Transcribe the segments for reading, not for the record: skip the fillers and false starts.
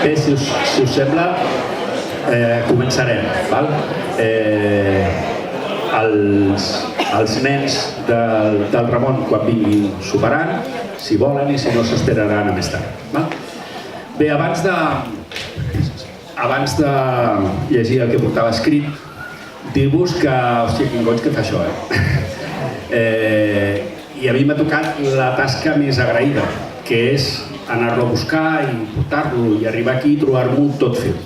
Bé, si us sembla, començarem. Els nens del Ramon, quan vinguin, soparan, si volen, i si no, s'esperaran a més tard. Bé, abans de llegir el que portava escrit, dir-vos que, hòstia, quin goig que fa això, I a mi m'ha tocat la tasca més agraïda, que és anar-lo a buscar i portar-lo i arribar aquí i trobar-m'ho tot fet.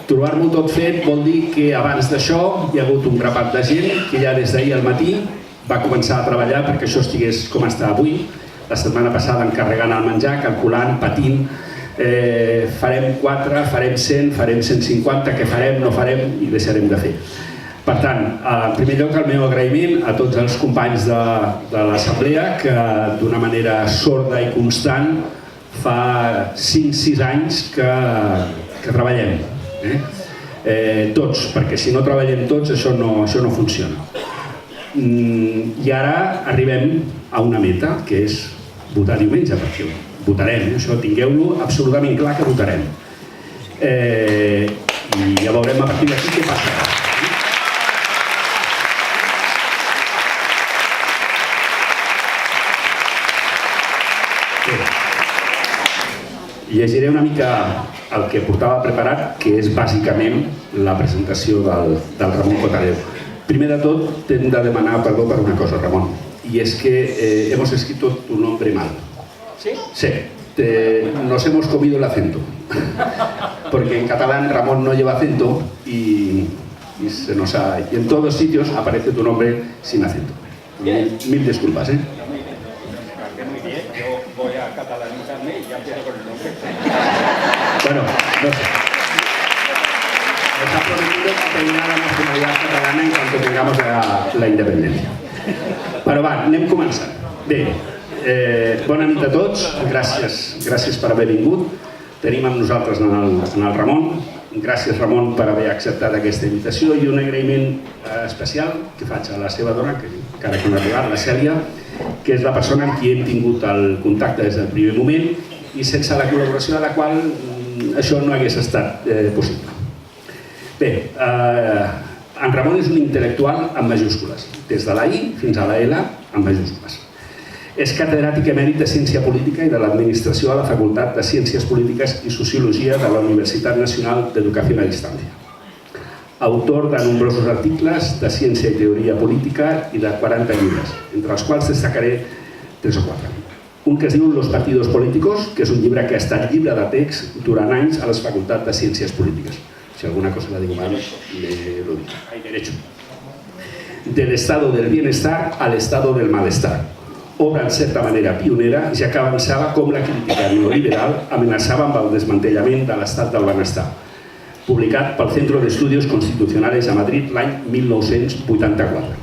Trobar-m'ho tot fet vol dir que abans d'això hi ha hagut un grapat de gent que ja des d'ahir al matí va començar a treballar perquè això estigués com està avui. La setmana passada encarregant el menjar, calculant, patint, farem 4, farem 100, farem 150, què farem, no farem i deixarem de fer. Per tant, en primer lloc, el meu agraïment a tots els companys de l'Assemblea que d'una manera sorda i constant fa 5-6 anys que treballem. Tots, perquè si no treballem tots això no funciona. I ara arribem a una meta, que és votar diumenge, perquè votarem, això tingueu-lo absolutament clar que votarem. I ja veurem a partir d'aquí què passa. Llegiré una mica el que portava preparat, que és bàsicament la presentació del Ramon Cottareu. Primer de tot, hem de demanar perdó per una cosa, Ramon, y es que hemos escrito tu nombre mal. ¿Sí? Sí, nos hemos comido el acento, porque en catalán Ramón no lleva acento y en todos sitios aparece tu nombre sin acento. Mil disculpas, Muy bien, yo voy a catalanizarme y ya empiezo con el nombre. Bueno, no sé. Nos ha prometido terminar la nacionalidad catalana en cuanto tengamos la independencia. Però va, anem començant. Bé, bona nit a tots, gràcies per haver vingut. Tenim amb nosaltres en el Ramon. Gràcies, Ramon, per haver acceptat aquesta invitació i un agraïment especial que faig a la seva dona, que encara que no ha arribat, la Cèlia, que és la persona amb qui hem tingut el contacte des del primer moment i sense la col·laboració de la qual això no hagués estat possible. Bé, en Ramon és un intel·lectual amb majúscules, des de la I fins a la L amb majúscules. És catedràtic emèrit de Ciència Política i de l'Administració a la Facultat de Ciències Polítiques i Sociologia de la Universitat Nacional d'Educació a Distància. Autor de nombrosos articles de ciència i teoria política i de 40 llibres, entre els quals destacaré 3 o 4. Un que es diu Los partidos políticos, que és un llibre que ha estat llibre de text durant anys a les facultats de Ciències Polítiques. Si alguna cosa la digo mal, me lo digo. Hay derecho. Del estado del bienestar al estado del malestar. Obra en certa manera pionera, ja que avançava com la crítica neoliberal amenaçava amb el desmantellament de l'estat del benestar. Publicat pel Centro de Estudios Constitucionales a Madrid l'any 1984.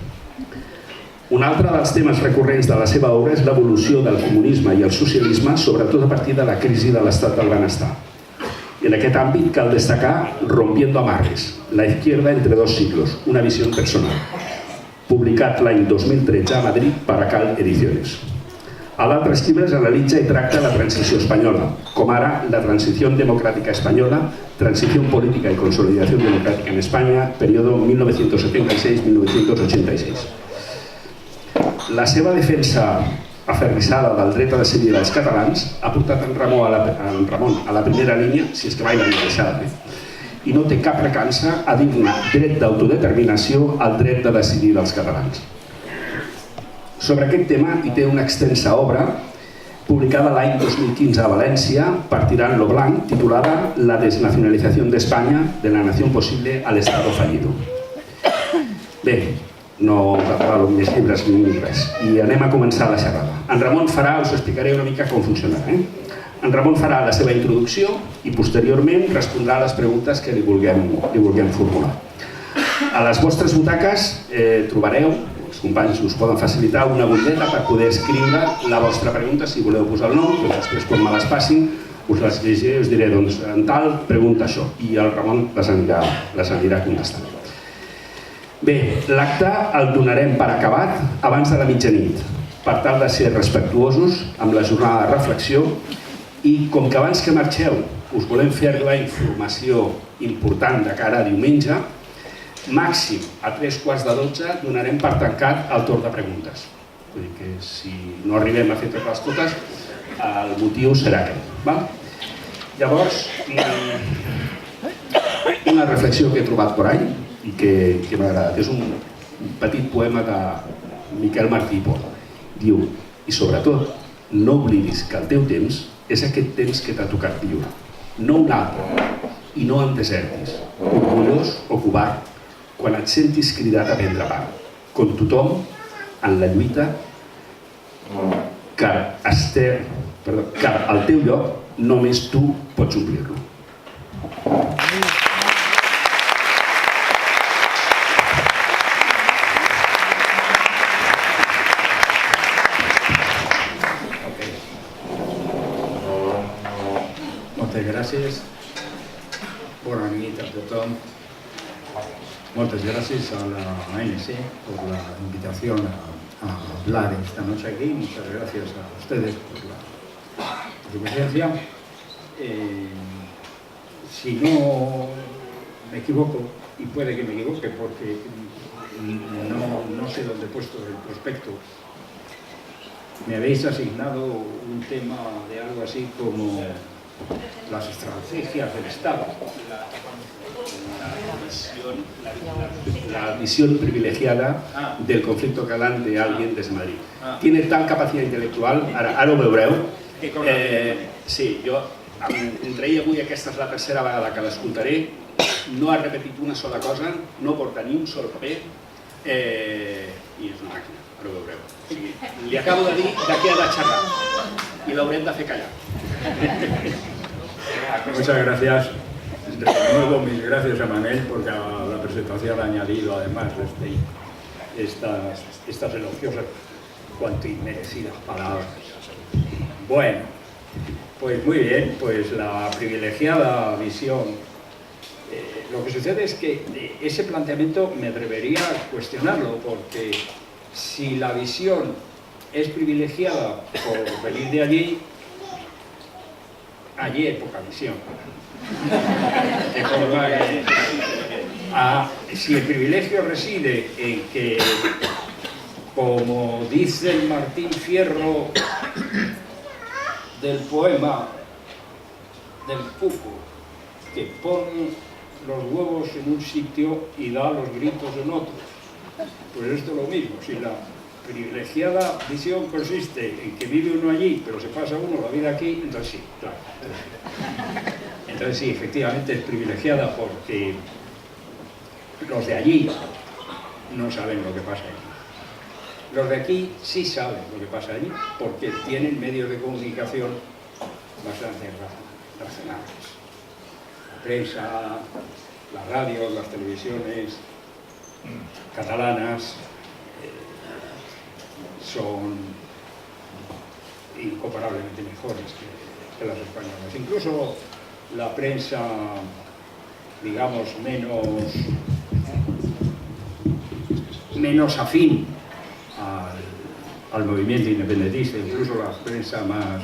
Un altre dels temes recurrents de la seva obra és l'evolució del comunisme i el socialisme, sobretot a partir de la crisi de l'estat del benestar. En aquest àmbit cal destacar Rompiendo amarres, la izquierda entre dos siglos, una visión personal, publicat l'any 2013 a Madrid per Acal Ediciones. A d'altres llibres analitza i tracta la transició espanyola, com ara la transició democràtica espanyola, transició política i consolidació democràtica en Espanya, període 1976-1986. La seva defensa aferrissada del dret a decidir dels catalans ha portat en Ramon a la primera línia, si és que mai l'han deixat, i no té cap recança a dir-ne dret d'autodeterminació al dret de decidir dels catalans. Sobre aquest tema hi té una extensa obra publicada l'any 2015 a València per Tirant lo Blanc, titulada La desnacionalización de España, de la nación posible al Estado fallido. Bé, no catalogo més llibres ni res, i anem a començar la xerrada. En Ramon farà, us explicaré una mica com funcionarà. En Ramon farà la seva introducció i posteriorment respondrà a les preguntes que li vulguem formular. A les vostres butaques trobareu, els companys us poden facilitar una butlleta per poder escriure la vostra pregunta, si voleu posar el nom, doncs després quan me les passin us les llegiré i us diré, doncs en tal pregunta això, i el Ramon les anirà contestant. Bé, l'acte el donarem per acabat abans de la mitjanit, per tal de ser respectuosos amb la jornada de reflexió, i com que abans que marxeu us volem fer la informació important de cara a diumenge. Màxim a 11:45 donarem per tancat el torn de preguntes. Vull dir que si no arribem a fer totes, el motiu serà aquest. Llavors, una reflexió que he trobat por ahí i que m'ha agradat. És un petit poema de Miquel Martí i Pol. Diu, i sobretot, no oblidis que el teu temps és aquest temps que t'ha tocat viure. No un altre, i no em desertis, orgullós o covard, quan et sentis cridat a prendre part, com tothom en la lluita, car al teu lloc només tu pots omplir-lo. Moltes gràcies. Bona nit a tothom. Muchas gracias a la ANC por la invitación a hablar esta noche aquí. Muchas gracias a ustedes por su presencia. Si no me equivoco, y puede que me equivoque porque no sé dónde he puesto el prospecto, me habéis asignado un tema de algo así como las estrategias del Estado. La visión privilegiada del conflicto catalán de alguien desde Madrid. Tiene tal capacitat intel·lectual, ara ho veureu. Sí, jo em treia avui, aquesta és la tercera vegada que l'escoltaré, no ha repetit una sola cosa, no porta ni un sol paper, i és una màquina, ara ho veureu. Li acabo de dir de què ha de xerrar, i l'haurem de fer callar. Muchas gracias. De nuevo, mis gracias a Manel, porque a la presentación ha añadido además estas elogiosas cuanto inmerecidas palabras. Bueno, pues muy bien, pues la privilegiada visión. Lo que sucede es que ese planteamiento me atrevería a cuestionarlo, porque si la visión es privilegiada por venir de allí hay poca visión. De forma que, si el privilegio reside en que, como dice el Martín Fierro del poema del Cuco, que pone los huevos en un sitio y da los gritos en otro, pues esto es lo mismo. Si la privilegiada visión consiste en que vive uno allí, pero se pasa uno la vida aquí, entonces sí, claro. Entonces sí, efectivamente es privilegiada porque los de allí no saben lo que pasa allí. Los de aquí sí saben lo que pasa allí porque tienen medios de comunicación bastante razonables. La prensa, las radios, las televisiones catalanas son incomparablemente mejores que las españolas. Incluso la prensa, digamos, menos afín al movimiento independentista, incluso la prensa más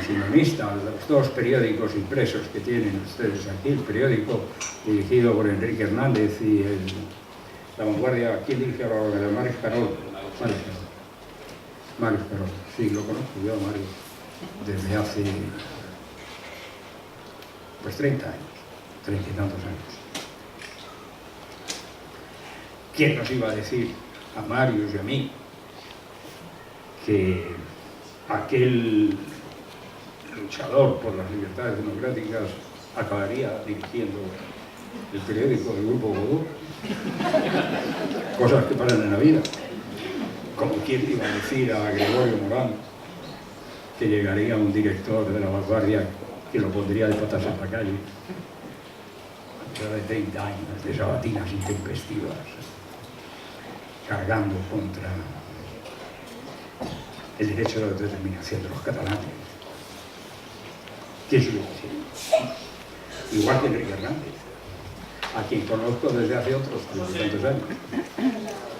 unionista, los dos periódicos impresos que tienen ustedes aquí, el periódico dirigido por Enrique Hernández y La Vanguardia. ¿Quién dirige ahora de Mario Escarol? Mario Escarol, sí, lo conozco yo, Mario, desde hace 30 años, 30 y tantos años. ¿Quién nos iba a decir a Marius y a mí que aquel luchador por las libertades democráticas acabaría dirigiendo el periódico del Grupo Godó? Cosas que pasan en la vida. Como quien iba a decir a Gregorio Morán que llegaría un director de La Vanguardia que lo pondría de patas en la calle, a pesar de 30 años de sabatinas intempestivas, cargando contra el derecho de autodeterminación de los catalanes. ¿Quién se lo decía? Igual que Enrique Hernández, a quien conozco desde hace otros tantos años.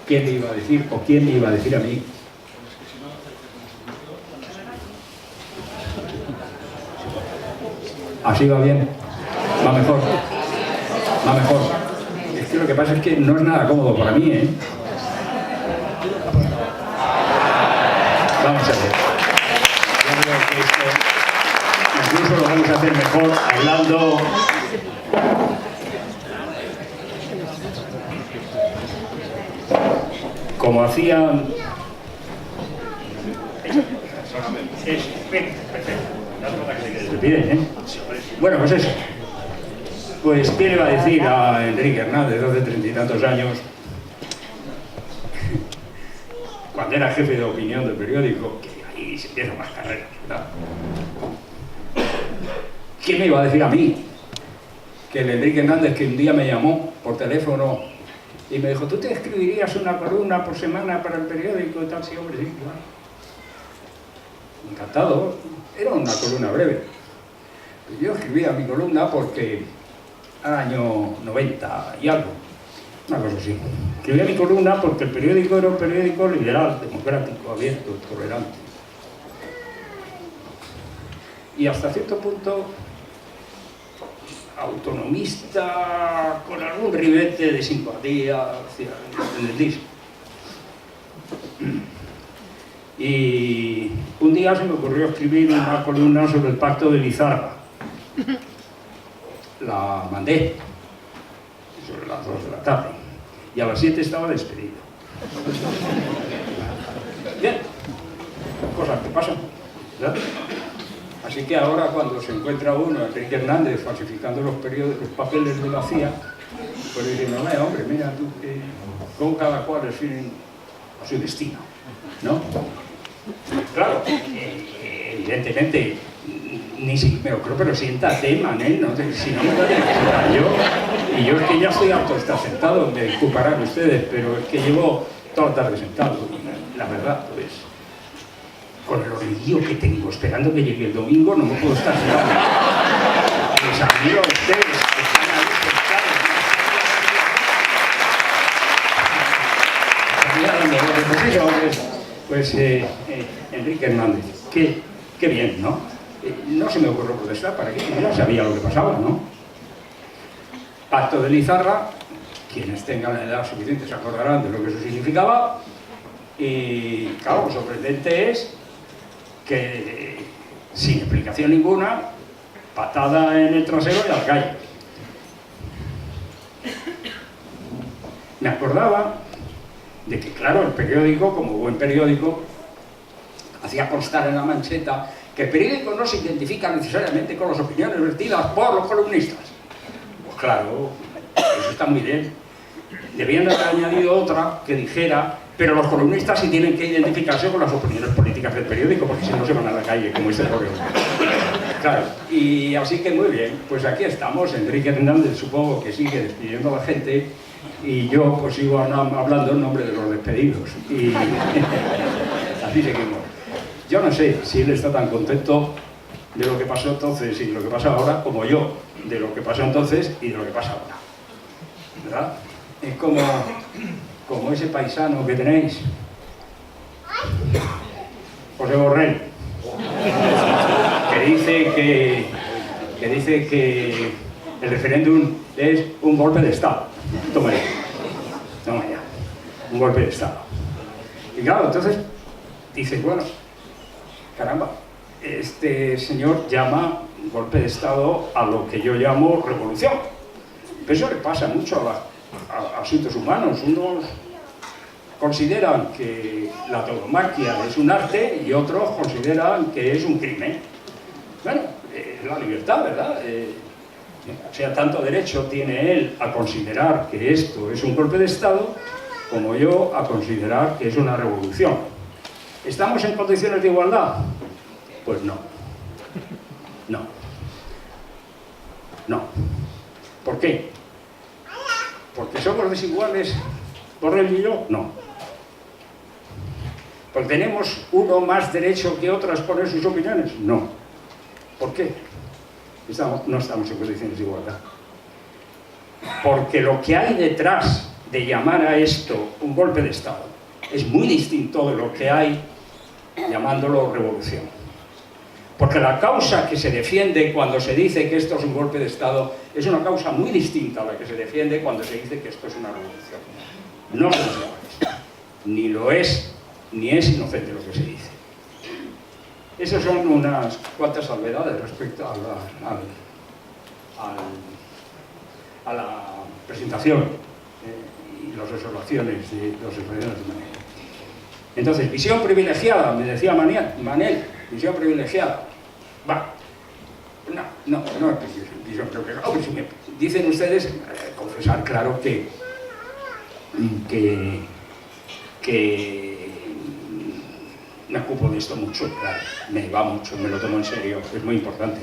¿Quién me iba a decir, o quién me iba a decir a mí, ¿Así va bien? ¿Va mejor? ¿Va mejor? Es que lo que pasa es que no es nada cómodo para mí, ¿eh? Vamos a ver. Yo creo que esto incluso lo vamos a hacer mejor hablando. Como hacían. Bueno, pues eso. Pues, ¿qué le va a decir a Enrique Hernández, de hace 30 y tantos años, cuando era jefe de opinión del periódico, que ahí se empiezan más carreras, ¿verdad? ¿Qué me iba a decir a mí? Que el Enrique Hernández, que un día me llamó por teléfono y me dijo, ¿tú te escribirías una columna por semana para el periódico y tal? Sí, hombre, sí, claro. Encantado. Era una columna breve. Yo escribía mi columna porque al año 90 y algo, una cosa así. Escribía mi columna porque el periódico era un periódico liberal, democrático, abierto, tolerante. Y hasta cierto punto autonomista, con algún ribete de simpatía hacia el independentismo. Y un día se me ocurrió escribir una columna sobre el pacto de Lizarra. La mandé sobre las 2 de la tarde y a las 7 estaba despedido. Bien, cosas que pasan, ¿verdad? Así que ahora cuando se encuentra uno, Enrique Hernández, falsificando los papeles de la CIA, pues dice, no, hombre, mira tú, con cada cual es a su destino, ¿no? Claro, evidentemente, ni si me lo creo, pero siéntate, Manel, ¿no? Si no me lo tengo que sentar yo. Y yo es que ya estoy harto de estar sentado, me disculparán ustedes, pero es que llevo toda la tarde sentado. Y la verdad, pues, con el hormiguillo que tengo, esperando que llegue el domingo, no me puedo estar sentado. Les admiro a ustedes que están ahí sentados. Pues Enrique Hernández, qué bien, ¿no? No se me ocurrió protestar, ¿para qué? Yo ya sabía lo que pasaba, ¿no? Pacto de Lizarra, quienes tengan la edad suficiente se acordarán de lo que eso significaba, y claro, lo sorprendente es que sin explicación ninguna, patada en el trasero y a la calle. Me acordaba de que, claro, el periódico, como buen periódico, hacía constar en la mancheta que el periódico no se identifica necesariamente con las opiniones vertidas por los columnistas. Pues claro, eso está muy bien. Debían haber añadido otra que dijera, pero los columnistas sí tienen que identificarse con las opiniones políticas del periódico, porque si no se van a la calle, como este programa. Claro, y así que muy bien, pues aquí estamos, Enrique Hernández supongo que sigue despidiendo a la gente, y yo pues sigo hablando en nombre de los despedidos. Y así seguimos. Yo no sé si él está tan contento de lo que pasó entonces y de lo que pasa ahora como yo, de lo que pasó entonces y de lo que pasa ahora. ¿Verdad? Es como ese paisano que tenéis, José Borrell, que dice que el referéndum es un golpe de Estado. Toma ya, un golpe de Estado. Y claro, entonces dices, bueno, caramba, este señor llama golpe de Estado a lo que yo llamo revolución. Pero eso le pasa mucho a asuntos humanos. Unos consideran que la tauromaquia es un arte y otros consideran que es un crimen. Bueno, es la libertad, ¿verdad? O sea, tanto derecho tiene él a considerar que esto es un golpe de Estado como yo a considerar que es una revolución. ¿Estamos en condiciones de igualdad? Pues no. No. No. ¿Por qué? ¿Porque somos desiguales, Borrell y yo? No. ¿Porque tenemos uno más derecho que otro a exponer sus opiniones? No. ¿Por qué? No estamos en condiciones de igualdad. Porque lo que hay detrás de llamar a esto un golpe de Estado es muy distinto de lo que hay llamándolo revolución. Porque la causa que se defiende cuando se dice que esto es un golpe de Estado es una causa muy distinta a la que se defiende cuando se dice que esto es una revolución. No son iguales. Ni lo es, ni es inocente lo que se dice. Esas son unas cuantas salvedades respecto a la presentación y las observaciones de Manel. Entonces, visión privilegiada, me decía Manel, visión privilegiada. No es visión privilegiada. Si me dicen ustedes, confesar, claro que me ocupo de esto mucho, claro, me va mucho, me lo tomo en serio, es muy importante.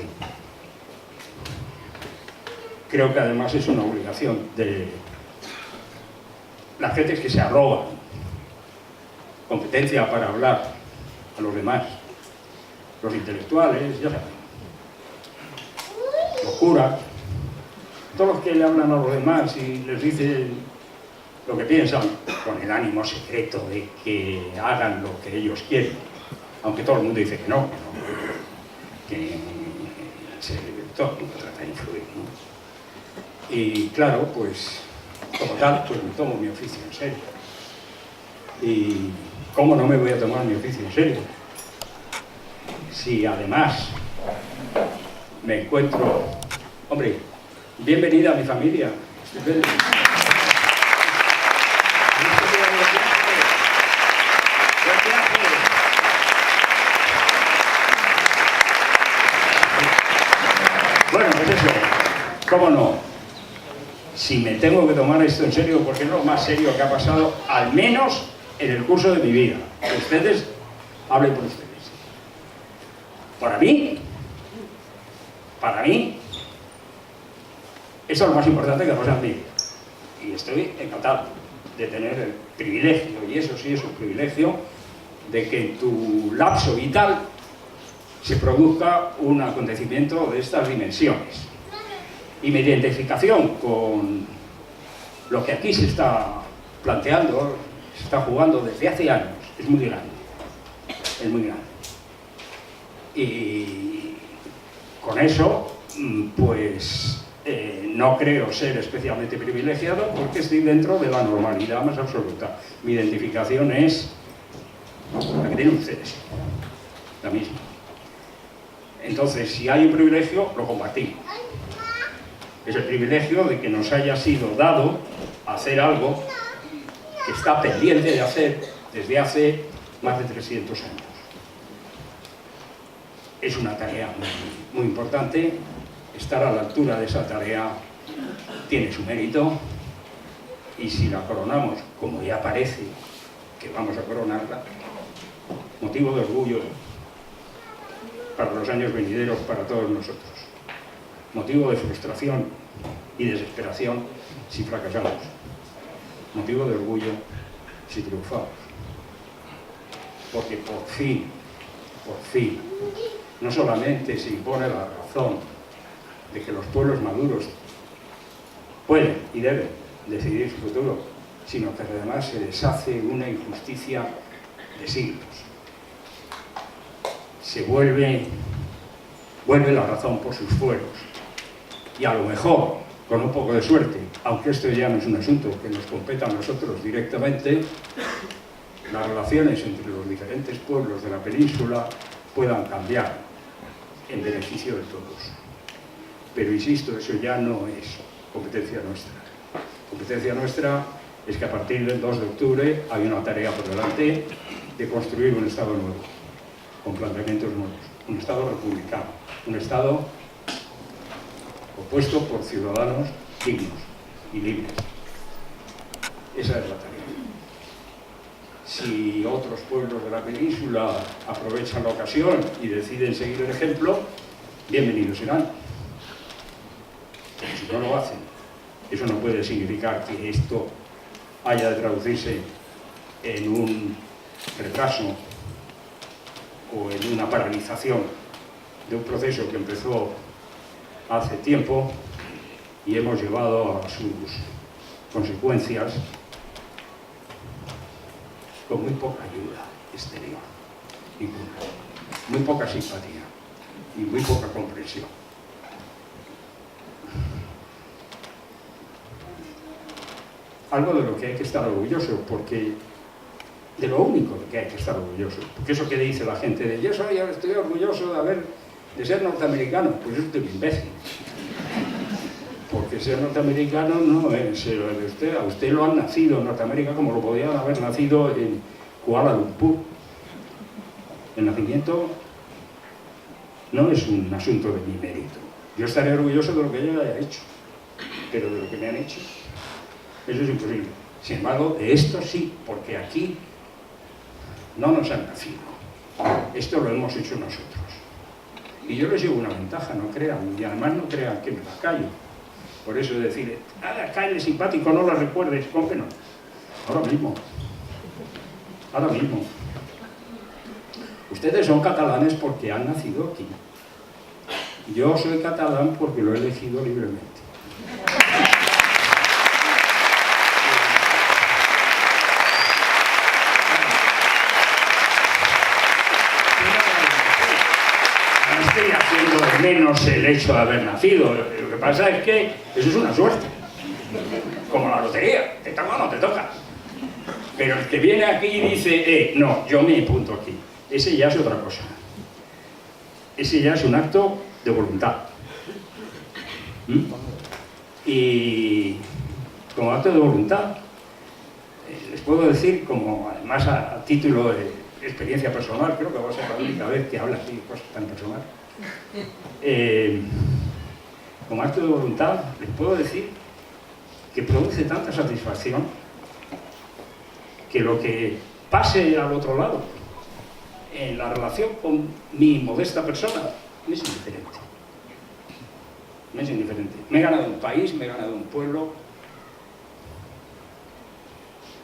Creo que además es una obligación de las gentes que se arrogan competencia para hablar a los demás, los intelectuales, ya saben, los curas, todos los que le hablan a los demás y les dicen lo que piensan con el ánimo secreto de que hagan lo que ellos quieren, aunque todo el mundo dice que no, que todo el mundo trata de influir, ¿no? Y claro, pues como tal, pues me tomo mi oficio en serio. Y ¿cómo no me voy a tomar mi oficio en serio? Si además me encuentro, hombre, bienvenida a mi familia, estupendo. Bueno, pues eso, ¿cómo no? Si me tengo que tomar esto en serio, porque es lo más serio que ha pasado, al menos en el curso de mi vida. Ustedes, hablen por ustedes. Para mí, eso es lo más importante que pasa en mi vida. Y estoy encantado de tener el privilegio, y eso sí es un privilegio, de que en tu lapso vital se produzca un acontecimiento de estas dimensiones. Y mi identificación con lo que aquí se está planteando, se está jugando desde hace años, es muy grande. Es muy grande. Y con eso, pues no creo ser especialmente privilegiado porque estoy dentro de la normalidad más absoluta. Mi identificación es la que tienen ustedes, la misma. Entonces, si hay un privilegio, lo compartimos. Es el privilegio de que nos haya sido dado hacer algo que está pendiente de hacer desde hace más de 300 años. Es una tarea muy importante. Estar a la altura de esa tarea tiene su mérito, y si la coronamos, como ya parece que vamos a coronarla, motivo de orgullo para los años venideros para todos nosotros. Motivo de frustración y desesperación si fracasamos. Motivo de orgullo si triunfamos. Porque por fin, no solamente se impone la razón de que los pueblos maduros pueden y deben decidir su futuro, sino que además se deshace una injusticia de siglos. Se vuelve la razón por sus fueros. Y a lo mejor, con un poco de suerte, aunque esto ya no es un asunto que nos competa a nosotros directamente, las relaciones entre los diferentes pueblos de la península puedan cambiar en beneficio de todos. Pero insisto, eso ya no es competencia nuestra. Competencia nuestra es que a partir del 2 de octubre hay una tarea por delante de construir un Estado nuevo, con planteamientos nuevos, un Estado republicano, un Estado opuesto por ciudadanos dignos y libres. Esa es la tarea. Si otros pueblos de la península aprovechan la ocasión y deciden seguir el ejemplo, bienvenidos serán. Pero si no lo hacen, eso no puede significar que esto haya de traducirse en un retraso o en una paralización de un proceso que empezó hace tiempo y hemos llevado a sus consecuencias con muy poca ayuda exterior, ninguna, muy poca simpatía. y muy poca comprensión. Algo de lo que hay que estar orgulloso, porque de lo único de que hay que estar orgulloso, porque eso que dice la gente de yo estoy orgulloso de ser norteamericano, pues yo estoy imbécil. Porque ser norteamericano no es de usted. A usted lo han nacido en Norteamérica como lo podían haber nacido en Kuala Lumpur. El nacimiento no es un asunto de mi mérito. Yo estaré orgulloso de lo que yo haya hecho, pero de lo que me han hecho, eso es imposible. Sin embargo, de esto sí, porque aquí no nos han nacido. Esto lo hemos hecho nosotros. Y yo les llevo una ventaja, no crean, y además no crean que me la callo. Por eso es decir, cáele simpático, no lo recuerdes, ¿cómo que no? Ahora mismo. Ustedes son catalanes porque han nacido aquí. Yo soy catalán porque lo he elegido libremente. No estoy haciendo de menos el hecho de haber nacido. Lo que pasa es que eso es una suerte. Como la lotería, te toca o no te toca. Pero el que viene aquí y dice, no, yo me apunto aquí. Ese ya es otra cosa. Ese ya es un acto de voluntad. Y como acto de voluntad, les puedo decir, como además a título de experiencia personal, creo que va a ser la única vez que habla así de cosas tan personales, como acto de voluntad, les puedo decir que produce tanta satisfacción que lo que pase al otro lado en la relación con mi modesta persona me es indiferente. Me es indiferente. Me he ganado un país, me he ganado un pueblo.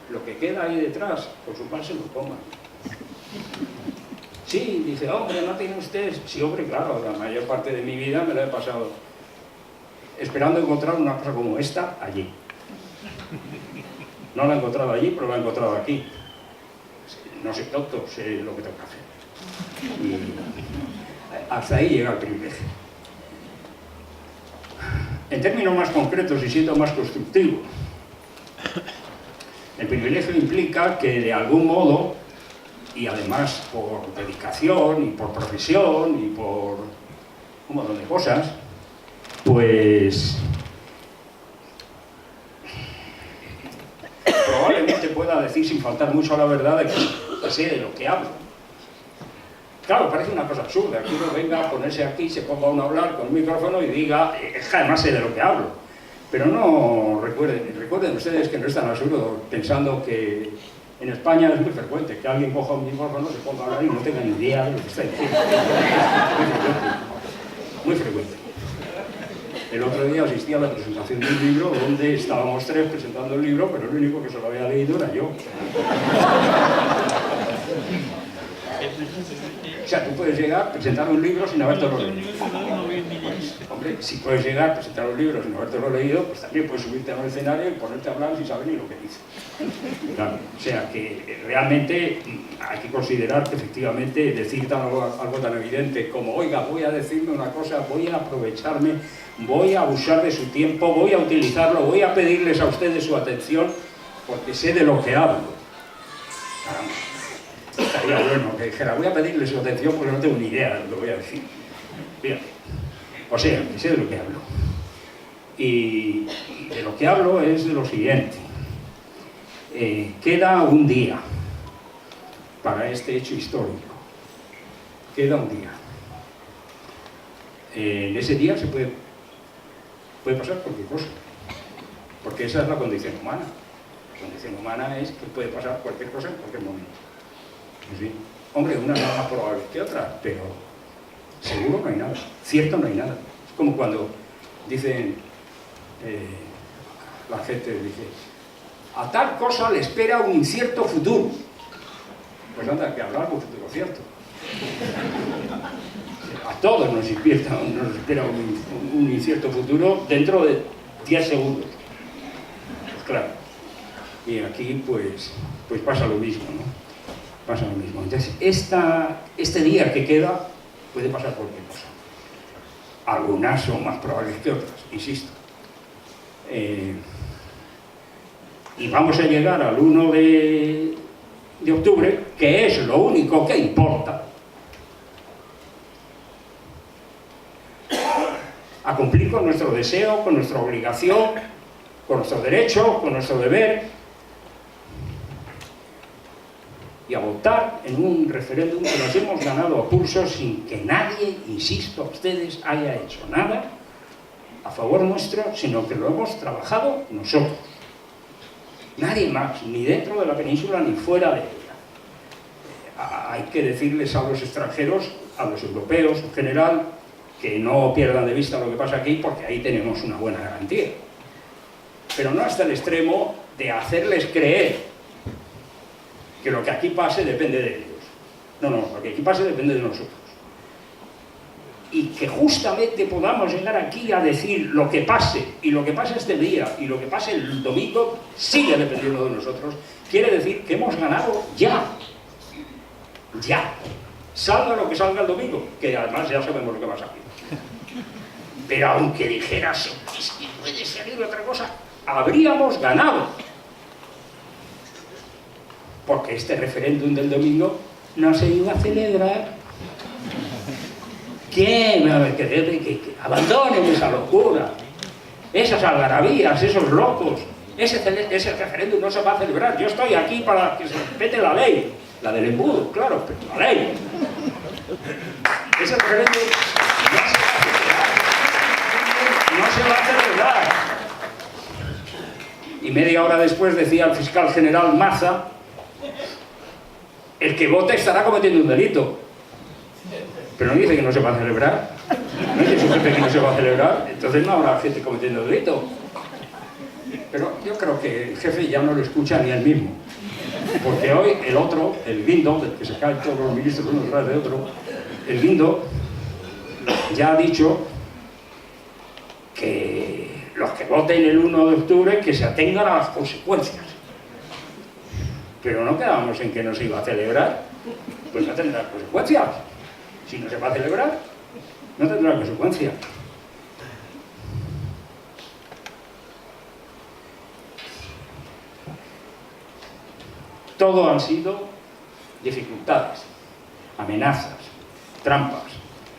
Lo que queda ahí detrás, por su parte, se lo coman. Sí, dice, hombre, ¿no tiene usted? Sí, hombre, claro, la mayor parte de mi vida me la he pasado esperando encontrar una cosa como esta allí. No la he encontrado allí, pero la he encontrado aquí. No soy tonto, sé lo que tengo que hacer. Y hasta ahí llega el privilegio. En términos más concretos y siendo más constructivo, el privilegio implica que de algún modo, y además por dedicación y por profesión y por un montón de cosas, pues probablemente pueda decir sin faltar mucho a la verdad de que sé de lo que hablo. Claro, parece una cosa absurda, que uno venga a ponerse aquí, se ponga uno a hablar con un micrófono y diga, además sé de lo que hablo. Pero no recuerden ustedes que no es tan absurdo, pensando que en España es muy frecuente que alguien coja un micrófono, se ponga a hablar y no tenga ni idea de lo que está diciendo. Muy frecuente. El otro día asistí a la presentación de un libro donde estábamos tres presentando el libro, pero el único que se lo había leído era yo. O sea, tú puedes llegar a presentar un libro sin habértelo leído. Pues, hombre, si puedes llegar a presentar un libro sin habértelo leído, pues también puedes subirte a un escenario y ponerte a hablar sin saber ni lo que dice. Claro, o sea, que realmente hay que considerar que efectivamente decir algo tan evidente como, oiga, voy a decirme una cosa, voy a aprovecharme, voy a abusar de su tiempo, voy a utilizarlo, voy a pedirles a ustedes su atención porque sé de lo que hablo. Caramba. Estaría bueno que dijera, voy a pedirle su atención porque no tengo ni idea de lo que voy a decir. Fíjate. O sea, que sé de lo que hablo. Y de lo que hablo es de lo siguiente. Queda un día para este hecho histórico. Queda un día. En ese día puede pasar cualquier cosa. Porque esa es la condición humana. La condición humana es que puede pasar cualquier cosa en cualquier momento. Sí. Hombre, una es más probable que otra, pero seguro no hay nada, cierto no hay nada. Es como cuando dicen, la gente dice, a tal cosa le espera un incierto futuro. Pues anda, que hablar con futuro cierto. A todos nos espera un incierto futuro dentro de 10 segundos. Pues claro. Y aquí pues pasa lo mismo, ¿no? Pasa lo mismo. Entonces, este día que queda puede pasar cualquier cosa. Algunas son más probables que otras, insisto. Y vamos a llegar al 1 de octubre, que es lo único que importa, a cumplir con nuestro deseo, con nuestra obligación, con nuestro derecho, con nuestro deber, y a votar en un referéndum que nos hemos ganado a pulso sin que nadie, insisto, a ustedes, haya hecho nada a favor nuestro, sino que lo hemos trabajado nosotros. Nadie más, ni dentro de la península ni fuera de ella. Hay que decirles a los extranjeros, a los europeos en general, que no pierdan de vista lo que pasa aquí, porque ahí tenemos una buena garantía. Pero no hasta el extremo de hacerles creer que lo que aquí pase depende de ellos. No, lo que aquí pase depende de nosotros. Y que justamente podamos llegar aquí a decir lo que pase, y lo que pase este día, y lo que pase el domingo, sigue dependiendo de nosotros, quiere decir que hemos ganado ya. Ya. Salga lo que salga el domingo, que además ya sabemos lo que va a salir. Pero aunque dijeras que puede salir otra cosa, habríamos ganado. Porque este referéndum del domingo no se iba a celebrar. ¿Quién? A ver, que abandonen esa locura, esas algarabías, esos locos. Ese referéndum no se va a celebrar. Yo estoy aquí para que se respete la ley, la del embudo, claro, pero la ley. Ese referéndum no se va a celebrar. Y media hora después decía el fiscal general Maza: el que vote estará cometiendo un delito. Pero no dice que no se va a celebrar. No dice su jefe que no se va a celebrar. Entonces no habrá gente cometiendo delito. Pero yo creo que el jefe ya no lo escucha ni él mismo. Porque hoy el otro, el Guindo, del que se caen todos los ministros uno detrás de otro, el Guindo ya ha dicho que los que voten el 1 de octubre que se atengan a las consecuencias. Pero no quedábamos en que no se iba a celebrar, pues no tendrá consecuencias. Si no se va a celebrar, no tendrá consecuencias. Todo han sido dificultades, amenazas, trampas,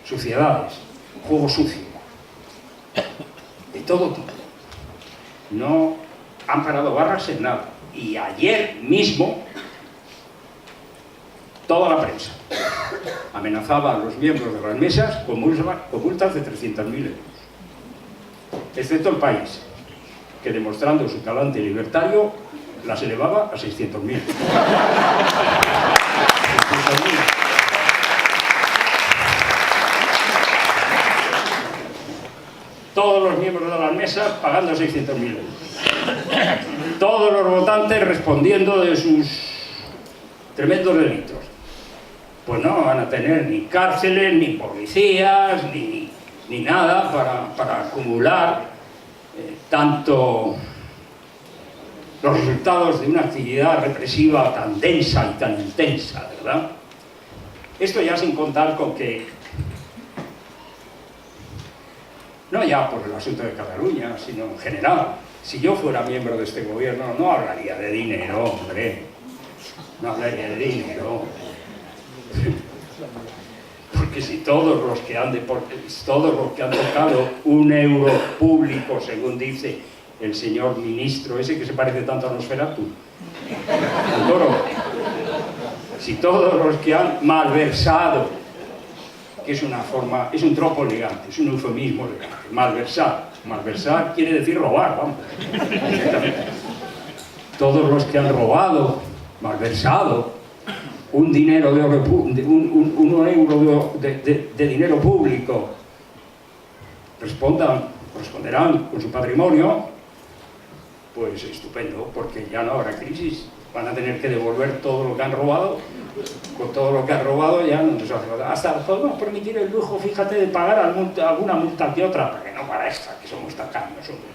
suciedades, juego sucio, de todo tipo. No han parado barras en nada. Y ayer mismo toda la prensa amenazaba a los miembros de las mesas con multas de 300.000 euros. Excepto el País, que demostrando su talante libertario las elevaba a 600.000. Todos los miembros de las mesas pagando 600.000 euros. Todos los votantes respondiendo de sus tremendos delitos. Pues no van a tener ni cárceles, ni policías, ni nada para acumular tanto los resultados de una actividad represiva tan densa y tan intensa, ¿verdad? Esto ya sin contar con que, no ya por el asunto de Cataluña, sino en general, si yo fuera miembro de este gobierno no hablaría de dinero, hombre, no hablaría de dinero. Porque si todos los que han tocado un euro público, según dice el señor ministro ese que se parece tanto a Nosferatu, el toro, si todos los que han malversado, que es una forma, es un tropo elegante, es un eufemismo elegante, malversar quiere decir robar, vamos, todos los que han robado, malversado un dinero de oro, un euro de dinero público, responderán con su patrimonio, pues estupendo, porque ya no habrá crisis. Van a tener que devolver todo lo que han robado. Con todo lo que han robado ya no nos hace falta. Hasta podemos permitir el lujo, fíjate, de pagar alguna multa que otra, porque no para esta, que somos tacaños, hombre.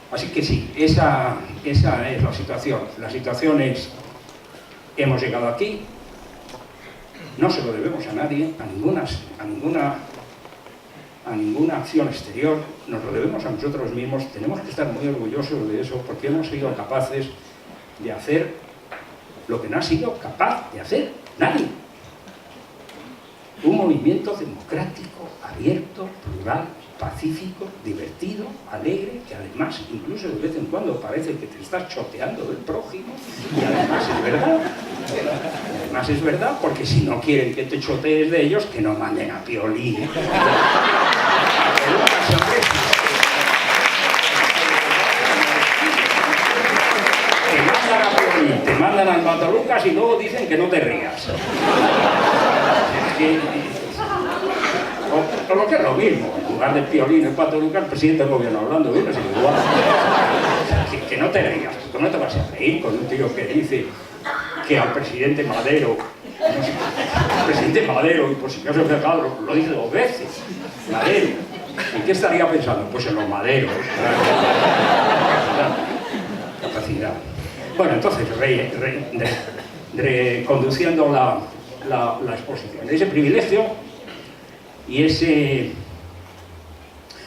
Así que sí, esa es la situación. La situación es, hemos llegado aquí, no se lo debemos a nadie, a ninguna acción exterior, nos lo debemos a nosotros mismos. Tenemos que estar muy orgullosos de eso, porque hemos sido capaces de hacer lo que no ha sido capaz de hacer nadie. Un movimiento democrático, abierto, plural, pacífico, divertido, alegre, que además, incluso de vez en cuando parece que te estás choteando del prójimo, y además es verdad. Además es verdad, porque si no quieren que te chotees de ellos, que no manden a Piolín. Te mandan al Matalucas y luego dicen que no te rías. O lo que es lo mismo, en lugar de Piolín, el Pato Lucas, el presidente del gobierno hablando bien, así que igual. Que no te rías, que no te vas a reír con un tío que dice que al presidente Madero, no sé, el presidente Madero, y por si no se os dejado, lo dice 2 veces, Madero. ¿En qué estaría pensando? Pues en los maderos. Capacidad. Bueno, entonces, reconduciendo la exposición, ese privilegio y esa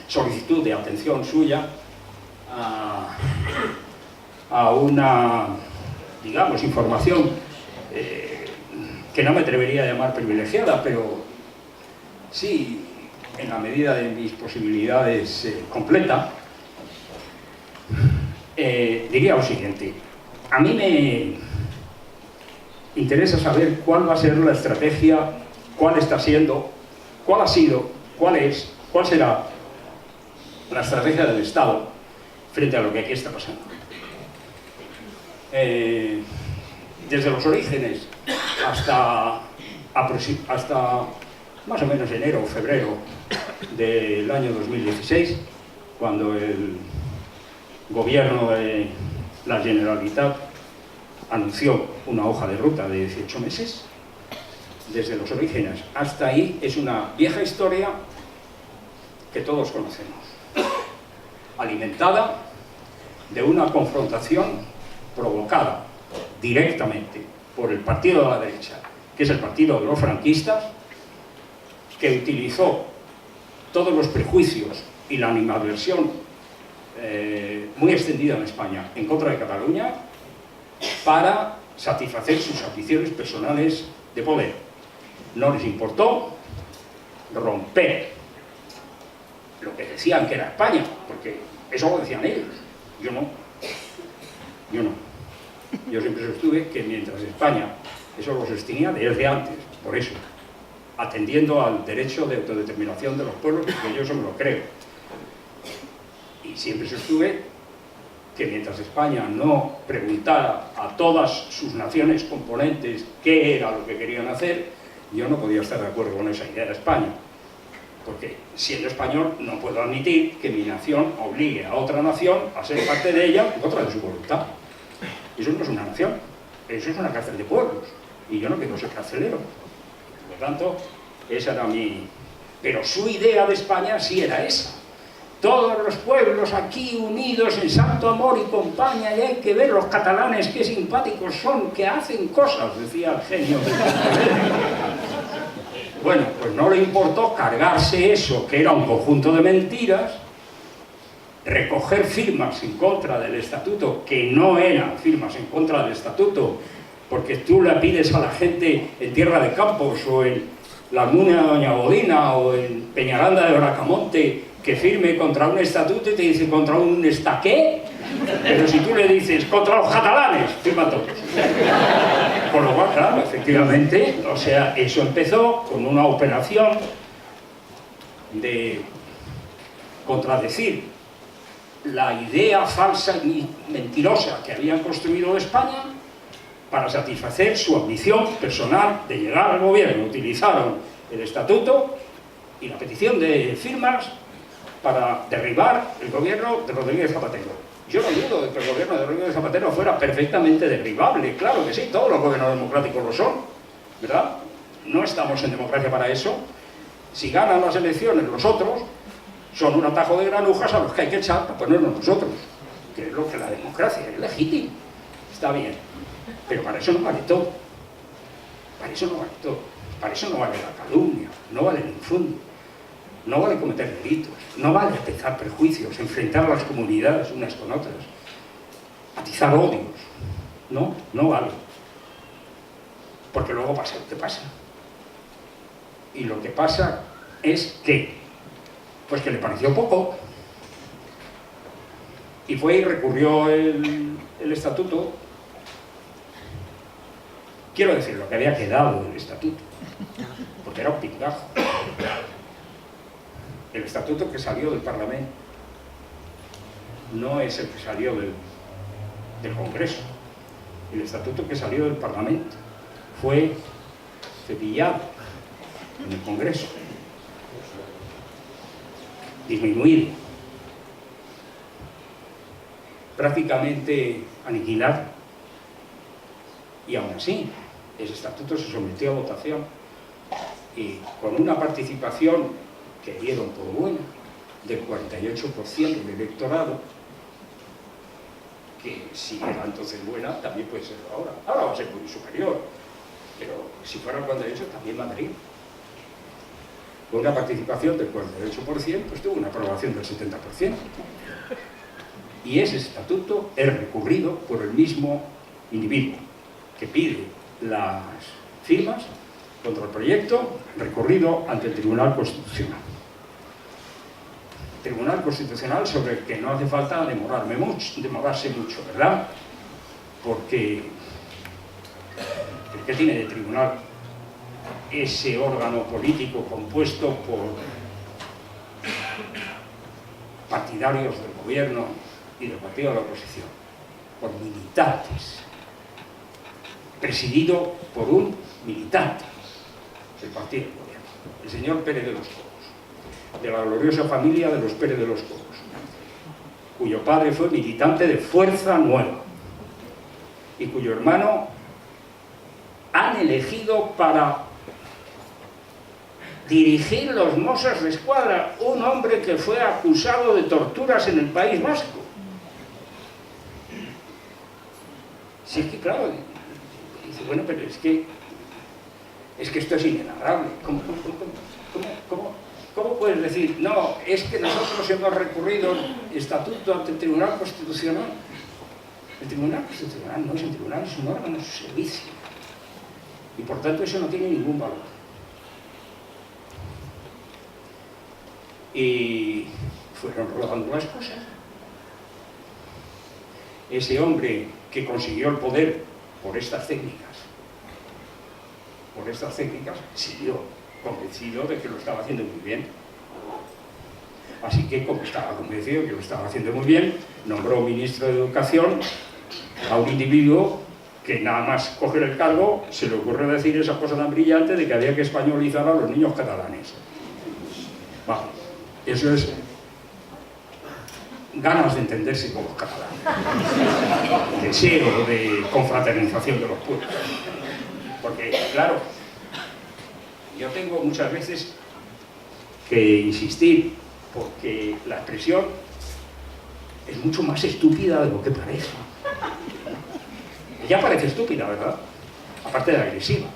solicitud de atención suya a una, digamos, información que no me atrevería a llamar privilegiada, pero sí, en la medida de mis posibilidades, completa, diría lo siguiente. A mí me interesa saber cuál va a ser la estrategia, cuál está siendo, cuál ha sido, cuál es, cuál será la estrategia del Estado frente a lo que aquí está pasando. Desde los orígenes hasta más o menos enero o febrero del año 2016, cuando el gobierno de la Generalitat anunció una hoja de ruta de 18 meses, desde los orígenes hasta ahí es una vieja historia que todos conocemos, alimentada de una confrontación provocada directamente por el partido de la derecha, que es el partido de los franquistas, que utilizó todos los prejuicios y la animadversión muy extendida en España en contra de Cataluña para satisfacer sus ambiciones personales de poder. No les importó romper lo que decían que era España, porque eso lo decían ellos. Yo no. Yo siempre sostuve que mientras España eso lo sostenía desde antes, por eso, atendiendo al derecho de autodeterminación de los pueblos, porque yo eso me lo creo. Y siempre sostuve que mientras España no preguntara a todas sus naciones componentes qué era lo que querían hacer, yo no podía estar de acuerdo con esa idea de España. Porque siendo español no puedo admitir que mi nación obligue a otra nación a ser parte de ella en contra de su voluntad. Eso no es una nación, eso es una cárcel de pueblos. Y yo no quiero ser carcelero. Por lo tanto, esa era mi... Pero su idea de España sí era esa. Todos los pueblos aquí unidos en santo amor y compañía, y hay que ver los catalanes qué simpáticos son, que hacen cosas, decía el genio. Bueno, pues no le importó cargarse eso, que era un conjunto de mentiras, recoger firmas en contra del estatuto, que no eran firmas en contra del estatuto, porque tú le pides a la gente en Tierra de Campos, o en la Almunia de Doña Bodina, o en Peñaranda de Bracamonte, que firme contra un estatuto y te dice contra un estaqué, pero si tú le dices contra los catalanes, firma todos. Con lo cual, claro, efectivamente, o sea, eso empezó con una operación de contradecir la idea falsa y mentirosa que habían construido de España para satisfacer su ambición personal de llegar al gobierno. Utilizaron el estatuto y la petición de firmas para derribar el gobierno de Rodríguez Zapatero. Yo no dudo de que el gobierno de Rodríguez Zapatero fuera perfectamente derribable, claro que sí, todos los gobiernos democráticos lo son, ¿verdad? No estamos en democracia para eso. Si ganan las elecciones los otros, son un atajo de granujas a los que hay que echar para ponernos nosotros, que es lo que la democracia es legítima, está bien, pero para eso no vale todo. Para eso no vale todo. Para eso no vale la calumnia, no vale el infundio, no vale cometer delitos, no vale atizar prejuicios, enfrentar a las comunidades unas con otras, atizar odios. No, no vale. Porque luego pasa lo que pasa. Y lo que pasa es que, pues que le pareció poco, y fue y recurrió el estatuto. Quiero decir, lo que había quedado del estatuto, porque era un pingajo. El estatuto que salió del Parlamento no es el que salió del Congreso. El estatuto que salió del Parlamento fue cepillado en el Congreso, disminuido, prácticamente aniquilado, y aún así ese estatuto se sometió a votación y con una participación que dieron por buena del 48% del electorado, que si era entonces buena también puede ser ahora. Ahora va a ser muy superior, pero si fuera el 48% también Madrid, con una participación del 48%, pues tuvo una aprobación del 70%. Y ese estatuto es recurrido por el mismo individuo que pide las firmas contra el proyecto, recurrido ante el Tribunal Constitucional. Tribunal Constitucional sobre el que no hace falta demorarse mucho, ¿verdad? Porque ¿qué tiene de tribunal ese órgano político compuesto por partidarios del gobierno y del partido de la oposición, por militantes, presidido por un militante del partido del gobierno, el señor Pérez de los Cobos, de la gloriosa familia de los Pérez de los Cobos, cuyo padre fue militante de Fuerza Nueva y cuyo hermano han elegido para dirigir los Mossos de Escuadra, un hombre que fue acusado de torturas en el País Vasco. Si es que, claro, dice, bueno, pero es que esto es inenarrable. ¿Cómo puedes decir, no, es que nosotros hemos recurrido el estatuto ante el Tribunal Constitucional? El Tribunal Constitucional no es un tribunal, es un órgano de su servicio. Y por tanto eso no tiene ningún valor. Y fueron rodando las cosas. Ese hombre que consiguió el poder por estas técnicas, siguió convencido de que lo estaba haciendo muy bien. Así que, como estaba convencido de que lo estaba haciendo muy bien, nombró ministro de Educación a un individuo que nada más coger el cargo se le ocurrió decir esa cosa tan brillante de que había que españolizar a los niños catalanes. Vale, eso es ganas de entenderse con los catalanes, deseo de confraternización de los pueblos. Porque, claro, yo tengo muchas veces que insistir, porque la expresión es mucho más estúpida de lo que parece. Ya parece estúpida, ¿verdad? Aparte de agresiva.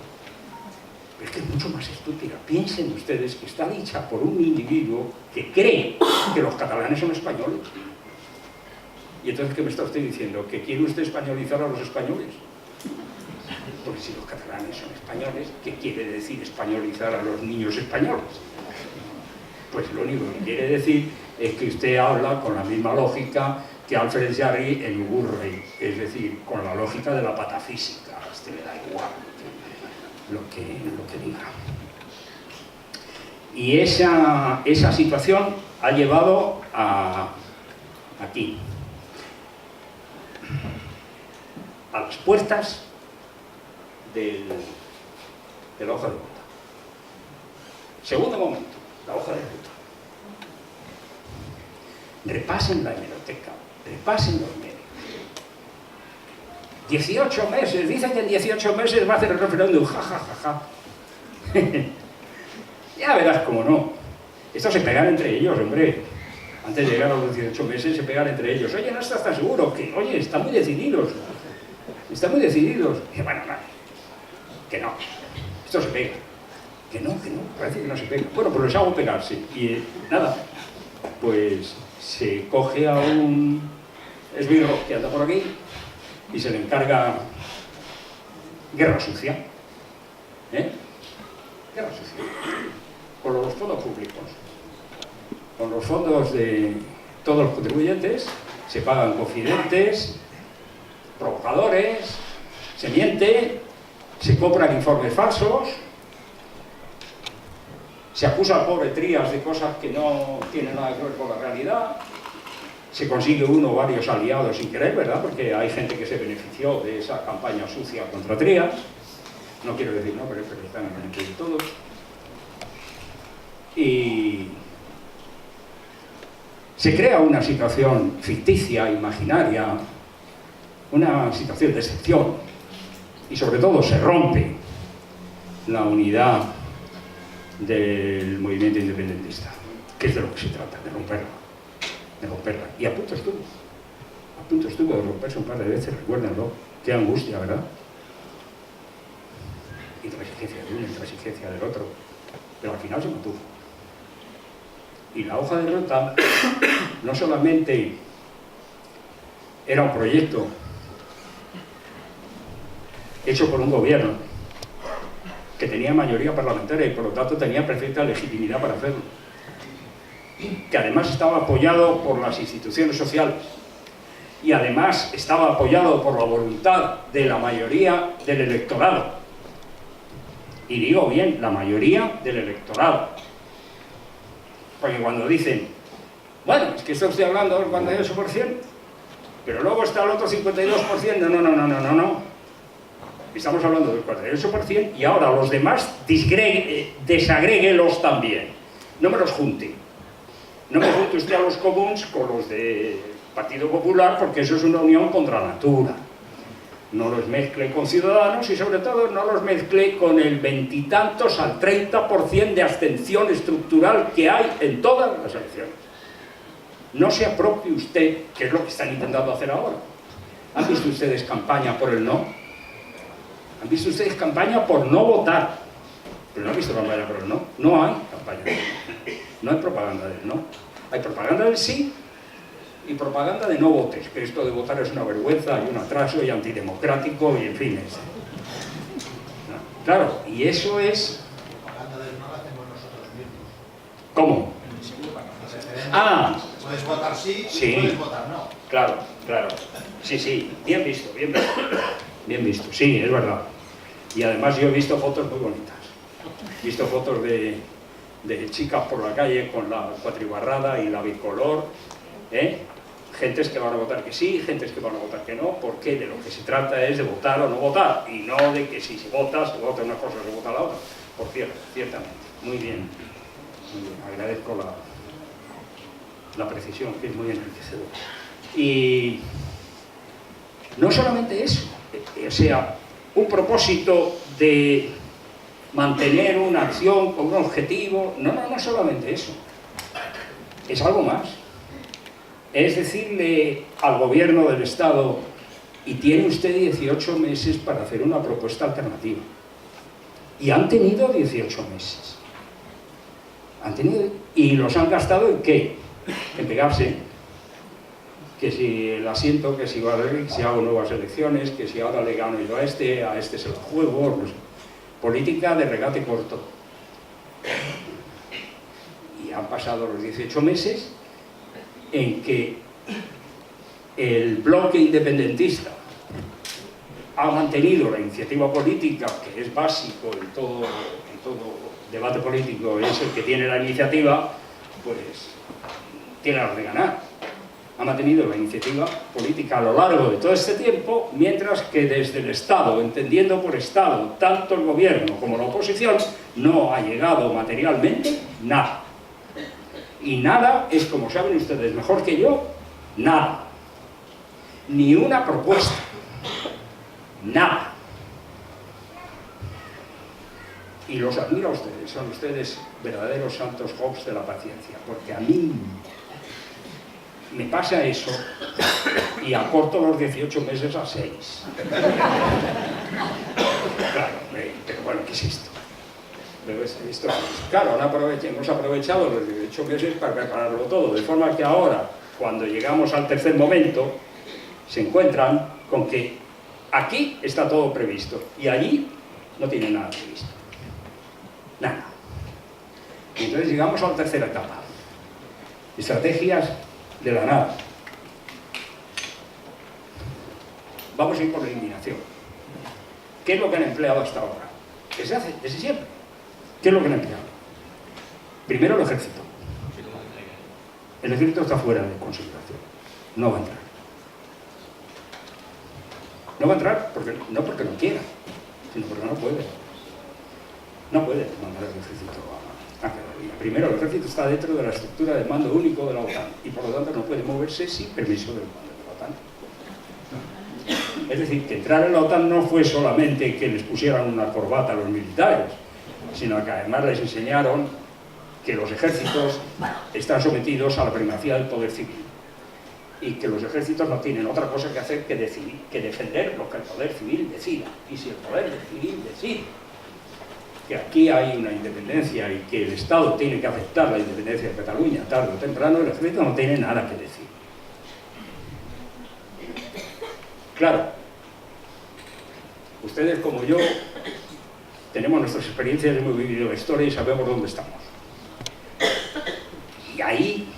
Pero es que es mucho más estúpida. Piensen ustedes que está dicha por un individuo que cree que los catalanes son españoles. Y entonces, ¿qué me está usted diciendo? ¿Que quiere usted españolizar a los españoles? Porque si los catalanes son españoles, ¿qué quiere decir españolizar a los niños españoles? Pues lo único que quiere decir es que usted habla con la misma lógica que Alfred Jarry en Uburrey, es decir, con la lógica de la patafísica. A usted le da igual lo que diga. Y esa situación ha llevado aquí, a las puertas de la hoja de ruta. Segundo momento, la hoja de ruta. Repasen la hemeroteca, repasen los medios. 18 meses, dicen que en 18 meses va a hacer el referéndum, ja. Ya verás cómo no. Esto se pegan entre ellos, hombre. Antes de llegar a los 18 meses se pegan entre ellos. Oye, no estás tan seguro, que, oye, están muy decididos. Están muy decididos. Y bueno, vale, que no. esto se pega. Que no, parece que no se pega. Bueno, pues les hago pegarse. Y nada, pues se coge a un esbirro que anda por aquí y se le encarga guerra sucia. Guerra sucia. Con los fondos públicos. Con los fondos de todos los contribuyentes se pagan confidentes, provocadores, se miente, se compran informes falsos, se acusa al pobre Trías de cosas que no tienen nada que ver con la realidad, se consigue uno o varios aliados sin querer, ¿verdad? Porque hay gente que se benefició de esa campaña sucia contra Trías, no quiero decir nombres, pero están en mente de todos. Y se crea una situación ficticia, imaginaria, una situación de excepción, y sobre todo se rompe la unidad del movimiento independentista, que es de lo que se trata, de romperla. Y a punto estuvo de romperse un par de veces, recuérdenlo, qué angustia, ¿verdad? Intransigencia de uno, intransigencia del otro, pero al final se mantuvo. Y la hoja de ruta no solamente era un proyecto hecho por un gobierno que tenía mayoría parlamentaria y por lo tanto tenía perfecta legitimidad para hacerlo, que además estaba apoyado por las instituciones sociales y además estaba apoyado por la voluntad de la mayoría del electorado. Y digo bien, la mayoría del electorado. Porque cuando dicen, bueno, es que esto estoy hablando del 48%, pero luego está el otro 52%, no. Estamos hablando del 48% y ahora los demás desagréguelos también. No me los junte. No me junte usted a los comuns con los del Partido Popular, porque eso es una unión contra natura. No los mezcle con Ciudadanos y sobre todo no los mezcle con el 20 y tantos al 30% de abstención estructural que hay en todas las elecciones. No se apropie usted, que es lo que están intentando hacer ahora. ¿Han visto ustedes campaña por el no? ¿Han visto ustedes campaña por no votar? Pero no han visto campaña por el no. No hay campaña del no. No hay propaganda del no. Hay propaganda del sí y propaganda de no votes, que esto de votar es una vergüenza y un atraso y antidemocrático y en fin. Claro, y eso es... Propaganda del no la hacemos nosotros mismos. ¿Cómo? Ah, puedes votar sí, sí. Y puedes votar no. Claro. Sí, bien visto. Bien visto, sí, es verdad. Y además yo he visto fotos muy bonitas. He visto fotos de chicas por la calle con la cuatribarrada y la bicolor, gentes que van a votar que sí, gentes que van a votar que no, porque de lo que se trata es de votar o no votar, y no de que si se vota una cosa, se vota la otra. Por cierto, ciertamente, muy bien. Agradezco la precisión, que es muy enriquecedora. Y no solamente eso, o sea, un propósito de mantener una acción con un objetivo, no solamente eso, es algo más. Es decirle al gobierno del Estado, y tiene usted 18 meses para hacer una propuesta alternativa. Y han tenido 18 meses. Y los han gastado ¿en qué? En pegarse. Que si el asiento, que si hago nuevas elecciones, que si ahora le gano yo a este se lo juego, no sé. Política de regate corto. Y han pasado los 18 meses en que el bloque independentista ha mantenido la iniciativa política, que es básico en todo debate político, es el que tiene la iniciativa, pues tiene las de ganar. Ha mantenido la iniciativa política a lo largo de todo este tiempo, mientras que desde el Estado, entendiendo por Estado tanto el gobierno como la oposición, no ha llegado materialmente nada. Y nada es, como saben ustedes mejor que yo, nada. Ni una propuesta. Nada. Y los admiro a ustedes, son ustedes verdaderos santos Hobbes de la paciencia, porque a mí me pasa eso y acorto los 18 meses a 6. Claro, pero bueno, ¿qué es esto? Claro, hemos aprovechado los 18 meses para prepararlo todo, de forma que ahora, cuando llegamos al tercer momento, se encuentran con que aquí está todo previsto y allí no tiene nada previsto. Nada. Y entonces llegamos a la tercera etapa. Estrategias de la nada. Vamos a ir por la eliminación. ¿Qué es lo que han empleado hasta ahora? Desde siempre. ¿Qué es lo que han empleado? Primero el ejército. El ejército está fuera de consideración. No va a entrar. No va a entrar no porque no quiera, sino porque no puede. No puede mandar el ejército a cada día. Primero, el ejército está dentro de la estructura de mando único de la OTAN y por lo tanto no puede moverse sin permiso del mando de la OTAN. Es decir, que entrar en la OTAN no fue solamente que les pusieran una corbata a los militares, sino que además les enseñaron que los ejércitos están sometidos a la primacía del poder civil y que los ejércitos no tienen otra cosa que hacer que defender lo que el poder civil decida. Y si el poder civil decide que aquí hay una independencia y que el Estado tiene que aceptar la independencia de Cataluña tarde o temprano, el ejército no tiene nada que decir. Claro, ustedes como yo tenemos nuestras experiencias, hemos vivido la historia y sabemos dónde estamos. Y ahí,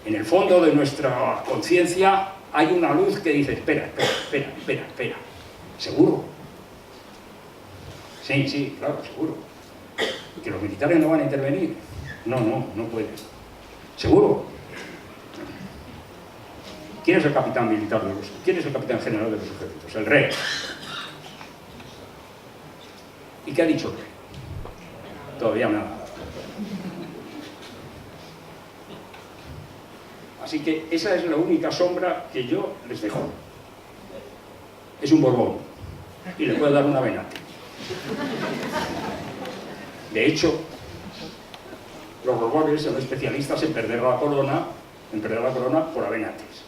en el fondo de nuestra conciencia, hay una luz que dice, espera, ¿seguro? Sí, claro, seguro. ¿Que los militares no van a intervenir? No pueden. ¿Seguro? ¿Quién es el capitán militar de los... ¿Quién es el capitán general de los ejércitos? El rey. ¿Y qué ha dicho el rey? Todavía nada. Así que esa es la única sombra que yo les dejo. Es un Borbón. Y le puede dar una venate. De hecho, los Borbones son especialistas en perder la corona por avenates.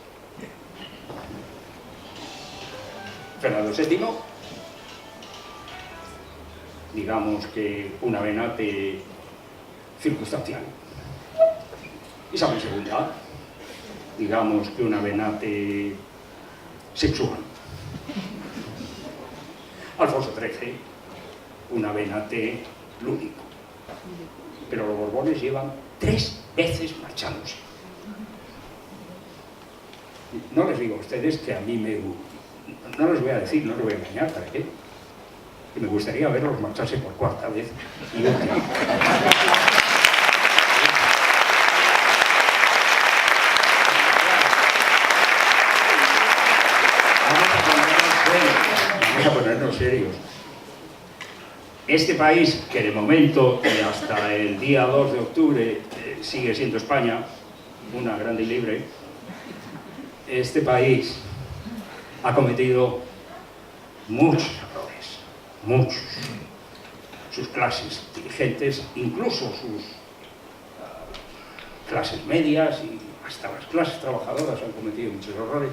Fernando VII, digamos que un avenate circunstancial. Isabel II, digamos que un avenate sexual. Alfonso XIII, un avenate lúdico. Pero los Borbones llevan 3 veces marchándose. No les digo a ustedes que a mí no les voy a decir, no les voy a engañar, ¿para qué? Que me gustaría verlos marcharse por 4ª vez. Y vamos a ponernos serios. Este país, que de momento y hasta el día 2 de octubre sigue siendo España, una grande y libre, este país ha cometido muchos errores, muchos. Sus clases dirigentes, incluso sus clases medias y hasta las clases trabajadoras han cometido muchos errores.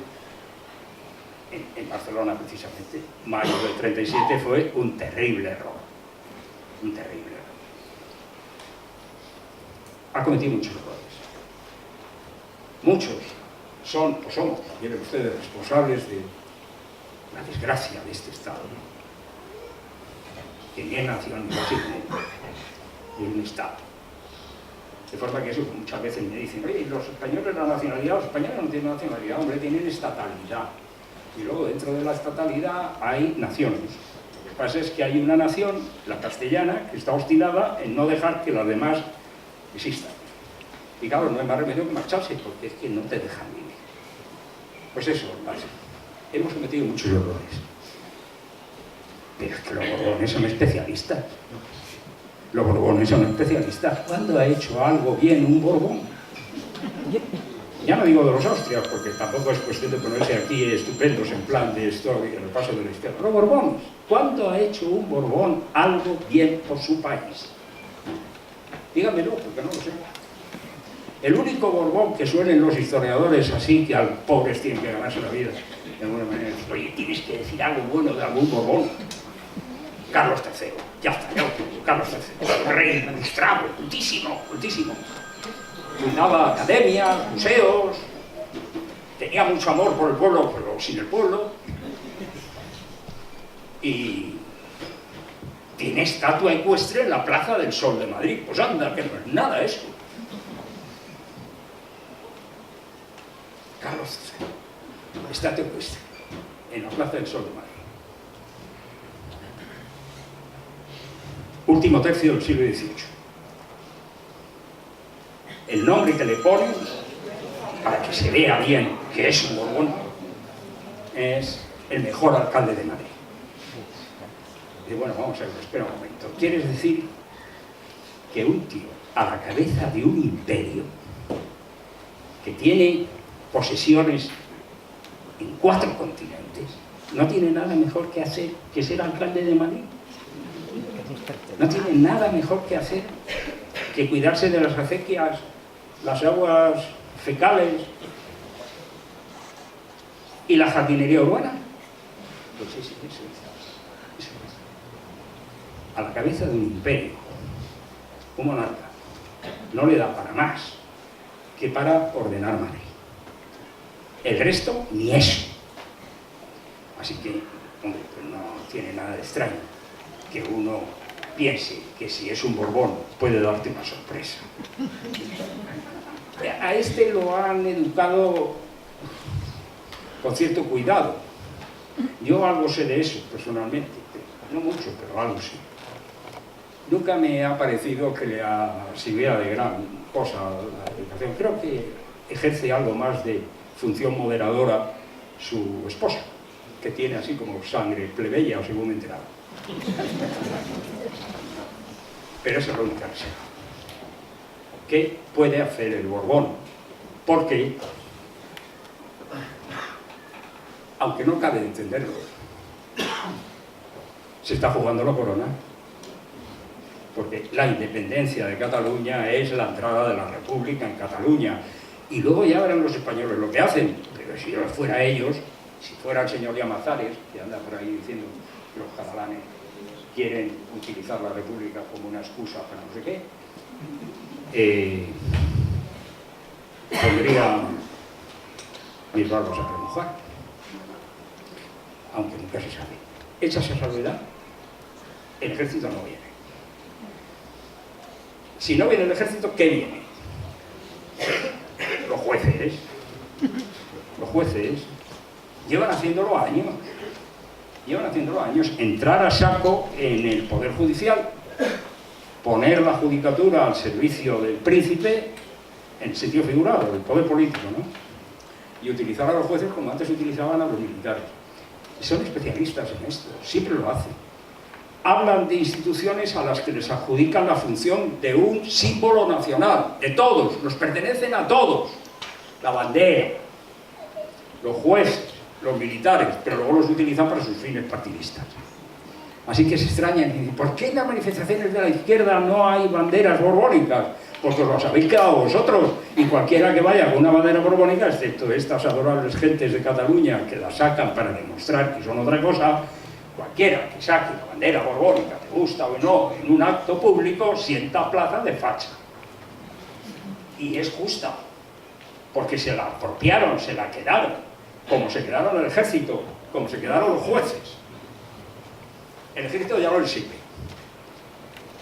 En Barcelona, precisamente, mayo del 37 fue un terrible error. Un terrible error. Ha cometido muchos errores. Muchos son, o somos, también ustedes, responsables de la desgracia de este Estado, ¿no? Que ni es nación ni es un Estado. De forma que eso muchas veces me dicen, oye, los españoles la nacionalidad, los españoles no tienen nacionalidad, hombre, tienen estatalidad. Y luego dentro de la estatalidad hay naciones. Lo que pasa es que hay una nación, la castellana, que está obstinada en no dejar que las demás existan. Y claro, no hay más remedio que marcharse, porque es que no te dejan vivir. Pues eso, pasa. Hemos cometido muchos errores. Pero es que los Borbones son especialistas. Los Borbones son especialistas. ¿Cuándo ha hecho algo bien un Borbón? Ya no digo de los Austrias, porque tampoco es cuestión de ponerse aquí estupendos en plan de historia, en el paso de la historia. Los Borbones. ¿Cuándo ha hecho un Borbón algo bien por su país? Dígamelo, porque no lo sé. El único Borbón que suelen los historiadores así, que al pobres tienen que ganarse la vida, de alguna manera, oye, tienes que decir algo bueno de algún Borbón. Carlos III. Ya está, ya lo tengo. Carlos III, un rey ilustrado, cultísimo, cultísimo. Fundaba academias, museos, tenía mucho amor por el pueblo, pero sin el pueblo. Y tiene estatua ecuestre en la Plaza del Sol de Madrid. Pues anda, que no es nada eso. Carlos III, estatua ecuestre en la Plaza del Sol de Madrid. Último tercio del siglo XVIII. El nombre que le ponen, para que se vea bien que es un Borbón, es el mejor alcalde de Madrid. Y bueno, vamos a ver, espera un momento. ¿Quieres decir que un tío a la cabeza de un imperio que tiene posesiones en 4 continentes no tiene nada mejor que hacer que ser alcalde de Madrid? No tiene nada mejor que hacer que cuidarse de las acequias, las aguas fecales y la jardinería urbana? Pues sí, eso es. A la cabeza de un imperio, un monarca, no le da para más que para ordenar Madrid. El resto, ni eso. Así que, hombre, pues no tiene nada de extraño que uno piense que si es un Borbón puede darte una sorpresa. A este lo han educado con cierto cuidado. Yo algo sé de eso, personalmente. No mucho, pero algo sí. Nunca me ha parecido que le sirviera de gran cosa la educación. Creo que ejerce algo más de función moderadora su esposa, que tiene así como sangre plebeya, o según me he enterado. Pero esa es la única reserva. ¿Qué puede hacer el Borbón? Porque, aunque no cabe entenderlo, se está jugando la corona. Porque la independencia de Cataluña es la entrada de la República en Cataluña. Y luego ya verán los españoles lo que hacen. Pero si no fuera ellos, si fuera el señor Llamazares, que anda por ahí diciendo que los catalanes quieren utilizar la República como una excusa para no sé qué, pondría mis barbas a remojar. Aunque nunca se sabe. Hecha esa salvedad, el ejército no viene. Si no viene el ejército, ¿qué viene? Los jueces. Los jueces llevan haciéndolo años. Llevan haciéndolo años. Entrar a saco en el Poder Judicial, poner la judicatura al servicio del príncipe, en sentido figurado, del poder político, ¿no? Y utilizar a los jueces como antes utilizaban a los militares. Son especialistas en esto, siempre lo hacen. Hablan de instituciones a las que les adjudican la función de un símbolo nacional, de todos, nos pertenecen a todos. La bandera, los jueces, los militares, pero luego los utilizan para sus fines partidistas. Así que se extrañan y dicen, ¿por qué en las manifestaciones de la izquierda no hay banderas borbónicas? Porque os las habéis quedado vosotros, y cualquiera que vaya con una bandera borbónica, excepto estas adorables gentes de Cataluña que la sacan para demostrar que son otra cosa, cualquiera que saque la bandera borbónica, te gusta o no, en un acto público, sienta plaza de facha. Y es justa, porque se la apropiaron, se la quedaron, como se quedaron el ejército, como se quedaron los jueces. El ejército ya no le sirve.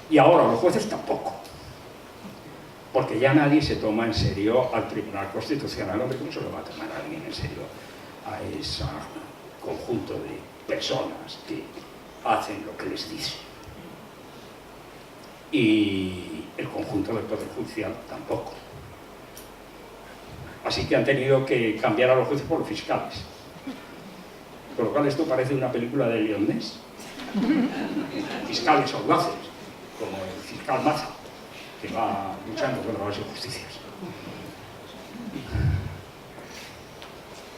Y ahora los jueces tampoco. Porque ya nadie se toma en serio al Tribunal Constitucional. Hombre, ¿cómo se lo va a tomar alguien en serio a ese conjunto de personas que hacen lo que les dicen? Y el conjunto del Poder Judicial tampoco. Así que han tenido que cambiar a los jueces por los fiscales. Con lo cual esto parece una película de Leon Ness. Fiscales audaces, como el fiscal Maza, que va luchando contra las injusticias.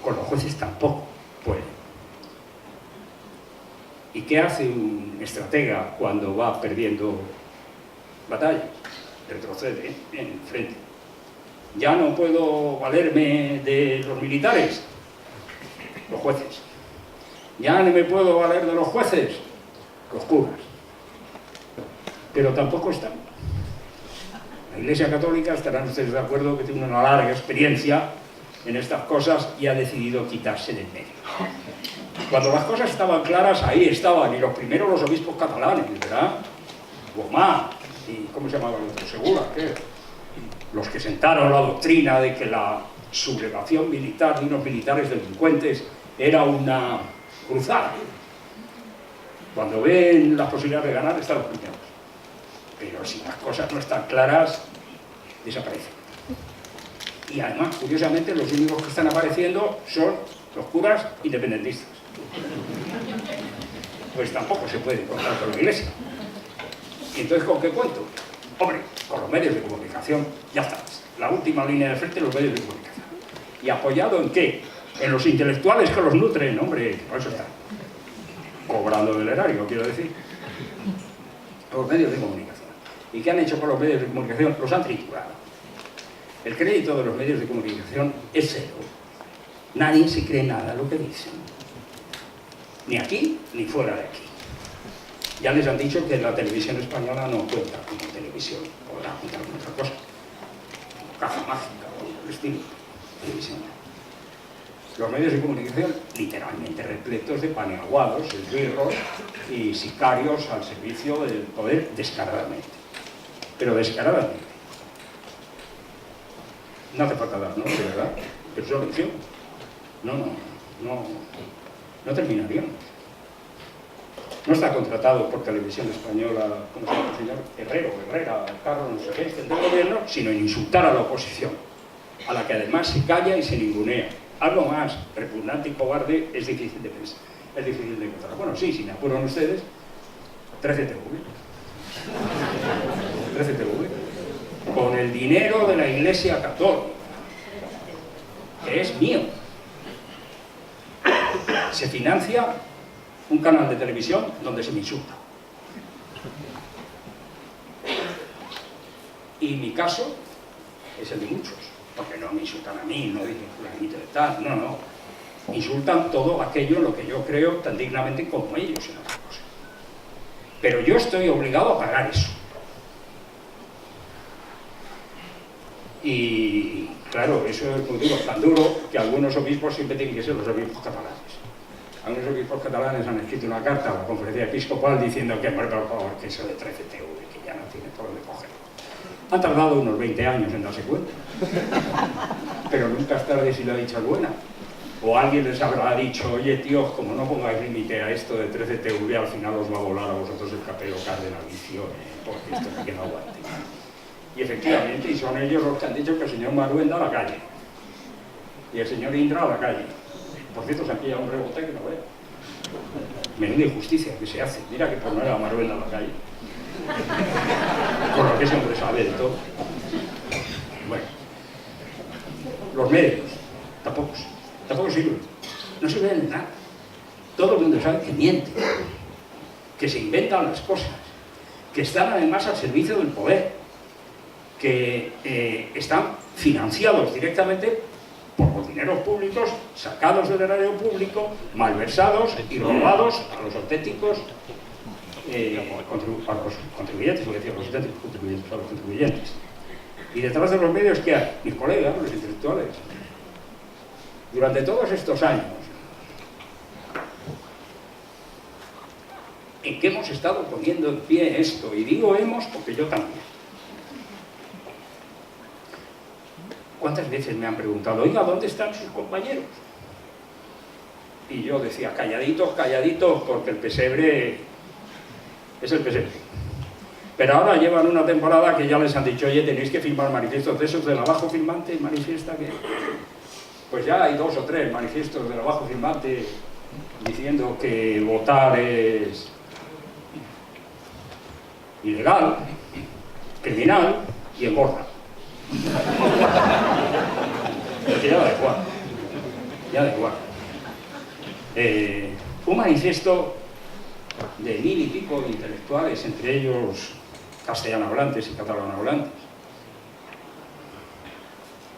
Con los jueces tampoco pueden. ¿Y qué hace un estratega cuando va perdiendo batallas? Retrocede en frente. Ya no puedo valerme de los militares, los jueces. Ya no me puedo valer de los jueces, los curas. pero tampoco están. La Iglesia Católica, estarán ustedes de acuerdo, que tiene una larga experiencia en estas cosas y ha decidido quitarse del medio. Cuando las cosas estaban claras, ahí estaban, y los primeros los obispos catalanes, ¿verdad? Gomá, y ¿cómo se llamaba el otro? Segura, ¿qué? Los que sentaron la doctrina de que la sublevación militar de unos militares delincuentes era una cruzada. Cuando ven las posibilidades de ganar, están los primeros. Pero si las cosas no están claras, desaparecen. Y además, curiosamente, los únicos que están apareciendo son los curas independentistas. Pues tampoco se puede contar con la Iglesia. ¿Y entonces con qué cuento? Hombre, con los medios de comunicación, ya está. La última línea de frente, los medios de comunicación. ¿Y apoyado en qué? En los intelectuales que los nutren, hombre, por eso está. Cobrando del erario, quiero decir. Los medios de comunicación. ¿Y qué han hecho con los medios de comunicación? Los han triturado. El crédito de los medios de comunicación es cero. Nadie se cree nada lo que dicen. Ni aquí, ni fuera de aquí. Ya les han dicho que la televisión española no cuenta como televisión. Podrá contar con otra cosa. Caja mágica o el estilo. Televisión. Los medios de comunicación literalmente repletos de paneaguados, esbirros y sicarios al servicio del poder descaradamente. Pero descaradamente. No hace falta dar nombre, ¿verdad? Pero eso lo dijeron. No terminaríamos. No está contratado por Televisión Española, ¿cómo se llama el señor? Herrera, Carlos, no sé qué, del gobierno, sino en insultar a la oposición, a la que además se calla y se ningunea. Algo más repugnante y cobarde es difícil de pensar, es difícil de encontrar. Bueno, sí, si me apuran ustedes, 13TV. 13TV. Con el dinero de la Iglesia Católica, que es mío. Se financia un canal de televisión donde se me insulta. Y mi caso es el de muchos, porque no me insultan a mí, no dicen fulanito de tal, no. Insultan todo aquello en lo que yo creo tan dignamente como ellos en otras cosas. Pero yo estoy obligado a pagar eso. Y claro, eso es muy duro, tan duro que algunos obispos siempre tienen que ser los obispos catalanes. Algunos obispos catalanes han escrito una carta a la conferencia episcopal diciendo que, por favor, que eso de 13TV, que ya no tiene por dónde cogerlo. Han tardado unos 20 años en darse cuenta. Pero nunca es tarde si la dicha es buena. O alguien les habrá dicho, oye tíos, como no pongáis límite a esto de 13TV, al final os va a volar a vosotros el capello cardenalicio, porque esto sí que no aguante. Y efectivamente, y son ellos los que han dicho que el señor Maruenda a la calle. Y el señor Indra a la calle. Por cierto, se han pillado un rebote que no veo. Menuda injusticia que se hace. Mira que poner a Maruenda a la calle. Con lo que ese hombre sabe de todo. Bueno. Los medios. Tampoco sirven. No sirven de nada. Todo el mundo sabe que mienten. Que se inventan las cosas. Que están además al servicio del poder. Que están financiados directamente por los dineros públicos, sacados del erario público, malversados y robados a los auténticos a los contribuyentes, voy a decir, a los auténticos contribuyentes, a los contribuyentes. Y detrás de los medios, ¿qué hay? Mis colegas, los intelectuales. Durante todos estos años, en que hemos estado poniendo en pie esto, y digo hemos porque yo también. ¿Cuántas veces me han preguntado, oiga, ¿dónde están sus compañeros? Y yo decía, calladitos, calladitos, porque el pesebre es el pesebre. Pero ahora llevan una temporada que ya les han dicho, oye, tenéis que firmar manifiestos de esos del abajo firmante, manifiesta que... Pues ya hay 2 o 3 manifiestos del abajo firmante diciendo que votar es ilegal, criminal y engorda. Porque ya da igual. Un manifiesto de 1000 y pico de intelectuales, entre ellos castellanohablantes y catalanohablantes,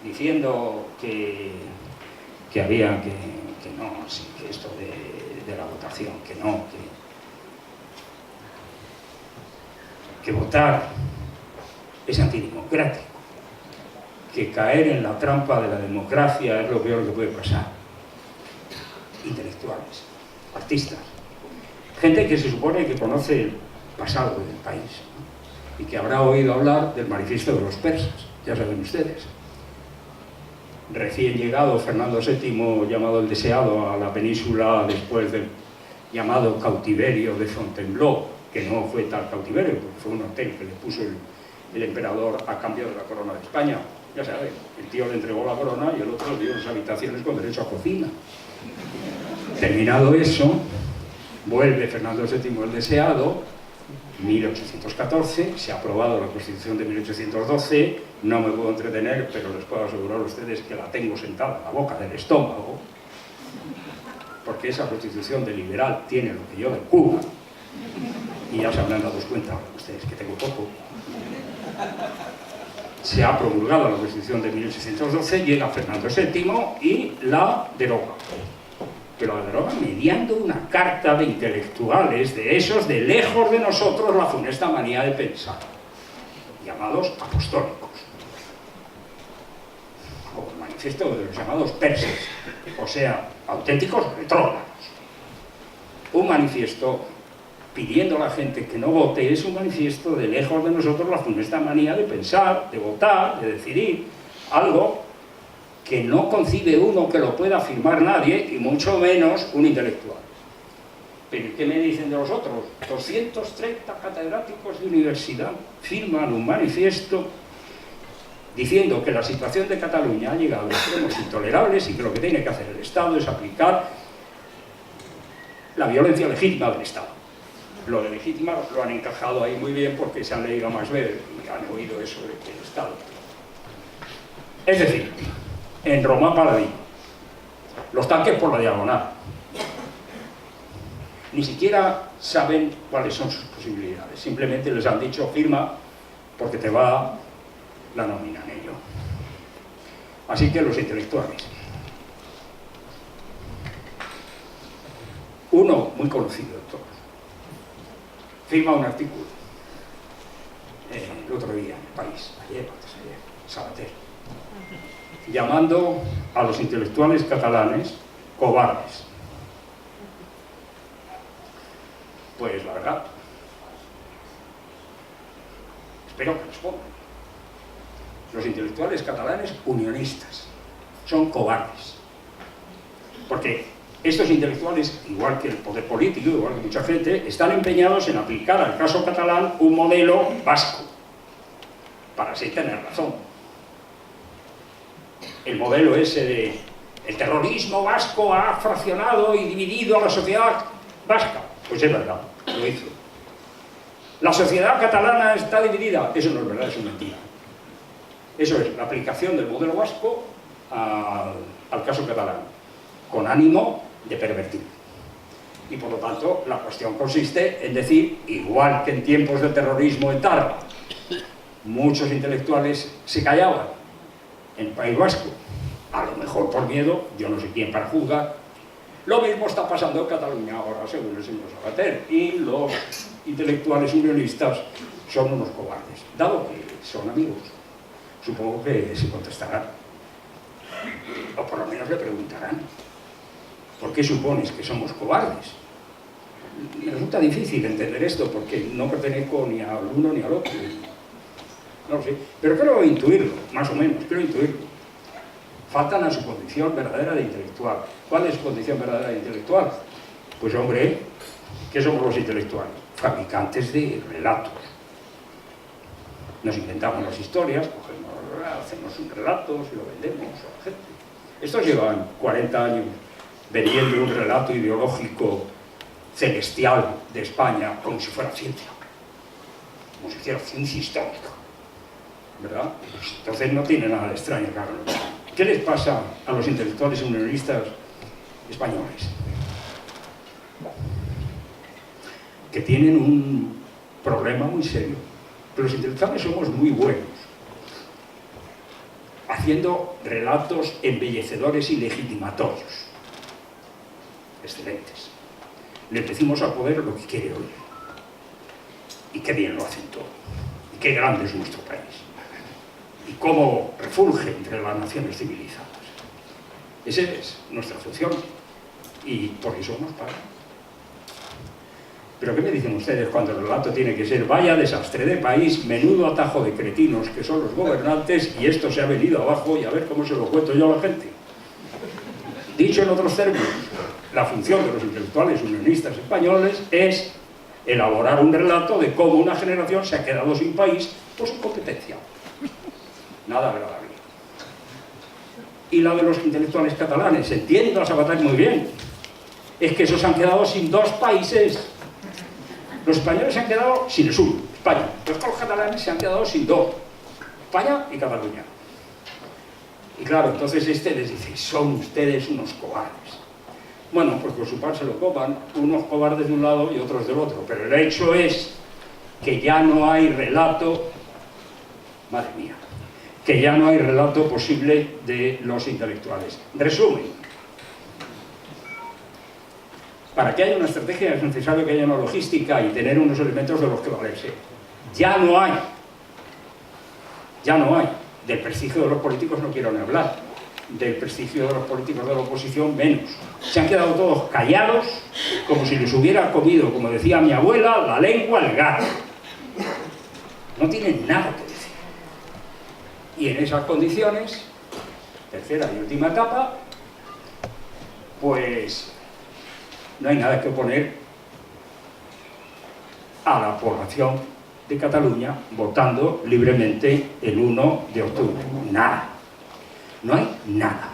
diciendo que había que no, sí, que esto de la votación, que no, que votar es antidemocrático, que caer en la trampa de la democracia es lo peor que puede pasar. Intelectuales, artistas, gente que se supone que conoce el pasado del país, ¿no? Y que habrá oído hablar del manifiesto de los persas, ya saben ustedes. Recién llegado Fernando VII, llamado el Deseado, a la península después del llamado cautiverio de Fontainebleau, que no fue tal cautiverio, porque fue un hotel que le puso el emperador a cambio de la corona de España. Ya saben, el tío le entregó la corona y el otro le dio unas habitaciones con derecho a cocina. Terminado eso, vuelve Fernando VII el Deseado, 1814, se ha aprobado la Constitución de 1812, no me puedo entretener, pero les puedo asegurar a ustedes que la tengo sentada en la boca del estómago, porque esa Constitución de liberal tiene lo que yo de Cuba, y ya se habrán dado cuenta ustedes que tengo poco. Se ha promulgado la Constitución de 1812, llega Fernando VII y la deroga. Pero la deroga mediando una carta de intelectuales, de esos de lejos de nosotros la funesta manía de pensar, llamados apostólicos, o el manifiesto de los llamados persas, o sea, auténticos retrógrados. Un manifiesto pidiendo a la gente que no vote es un manifiesto de lejos de nosotros la funesta manía de pensar, de votar, de decidir, algo que no concibe uno que lo pueda afirmar nadie, y mucho menos un intelectual. ¿Pero qué me dicen de los otros? 230 catedráticos de universidad firman un manifiesto diciendo que la situación de Cataluña ha llegado a extremos intolerables y que lo que tiene que hacer el Estado es aplicar la violencia legítima del Estado. Lo de legítima lo han encajado ahí muy bien porque se han leído más veces y han oído eso del Estado. Es decir, en Román Paladino, los tanques por la diagonal. Ni siquiera saben cuáles son sus posibilidades, simplemente les han dicho firma porque te va la nómina en ello. Así que los intelectuales. Uno muy conocido de todos, firma un artículo el otro día en El País, ayer, antes de ayer, Sabater, llamando a los intelectuales catalanes cobardes. Pues la verdad, espero que respondan. Los intelectuales catalanes unionistas son cobardes, porque estos intelectuales, igual que el poder político, igual que mucha gente, están empeñados en aplicar al caso catalán un modelo vasco, para así tener razón. El modelo ese de el terrorismo vasco ha fraccionado y dividido a la sociedad vasca. Pues es verdad, lo hizo. La sociedad catalana está dividida. Eso no es verdad, eso es mentira. Eso es la aplicación del modelo vasco al caso catalán, con ánimo de pervertir. Y por lo tanto, la cuestión consiste en decir, igual que en tiempos de terrorismo etarra, muchos intelectuales se callaban en el País Vasco, a lo mejor por miedo, yo no sé quién para juzgar. Lo mismo está pasando en Cataluña ahora, según el señor Sabater, y los intelectuales unionistas son unos cobardes, dado que son amigos. Supongo que se contestarán, o por lo menos le preguntarán, ¿por qué supones que somos cobardes? Me resulta difícil entender esto, porque no pertenezco ni al uno ni al otro. No lo sé, pero creo intuirlo, más o menos, creo intuirlo. Faltan a su condición verdadera de intelectual. ¿Cuál es su condición verdadera de intelectual? Pues hombre, ¿qué somos los intelectuales? Fabricantes de relatos. Nos inventamos las historias, hacemos un relato y lo vendemos a la gente. Estos llevan 40 años vendiendo un relato ideológico celestial de España como si fuera ciencia, como si fuera ciencia histórica, ¿verdad? Entonces no tiene nada de extraño, claro. ¿Qué les pasa a los intelectuales unionistas españoles? Que tienen un problema muy serio. Pero los intelectuales somos muy buenos haciendo relatos embellecedores y legitimatorios. Excelentes. Les decimos al poder lo que quiere oír. Y qué bien lo hacen todo. Y qué grande es nuestro país. Y cómo refulge entre las naciones civilizadas. Esa es nuestra función. Y por eso nos pagan. Pero ¿qué me dicen ustedes cuando el relato tiene que ser vaya desastre de país, menudo atajo de cretinos que son los gobernantes y esto se ha venido abajo y a ver cómo se lo cuento yo a la gente? Dicho en otros términos, la función de los intelectuales unionistas españoles es elaborar un relato de cómo una generación se ha quedado sin país por su competencia. Nada agradable. Y la de los intelectuales catalanes, entiendo a Sabater muy bien, es que esos han quedado sin dos países. Los españoles se han quedado sin el sur, España. Los catalanes se han quedado sin dos, España y Cataluña. Y claro, entonces les dice, son ustedes unos cobardes. Bueno, pues por su parte se lo coman, unos cobardes de un lado y otros del otro. Pero el hecho es que ya no hay relato, madre mía, que ya no hay relato posible de los intelectuales. Resumen. Para que haya una estrategia es necesario que haya una logística y tener unos elementos de los que valerse. Ya no hay. Ya no hay. Del prestigio de los políticos no quiero ni hablar. Del prestigio de los políticos de la oposición menos. Se han quedado todos callados, como si les hubiera comido, como decía mi abuela, la lengua al gato. No tienen nada que decir. Y en esas condiciones, tercera y última etapa, pues no hay nada que oponer a la población de Cataluña votando libremente el 1 de octubre. Nada. No hay nada.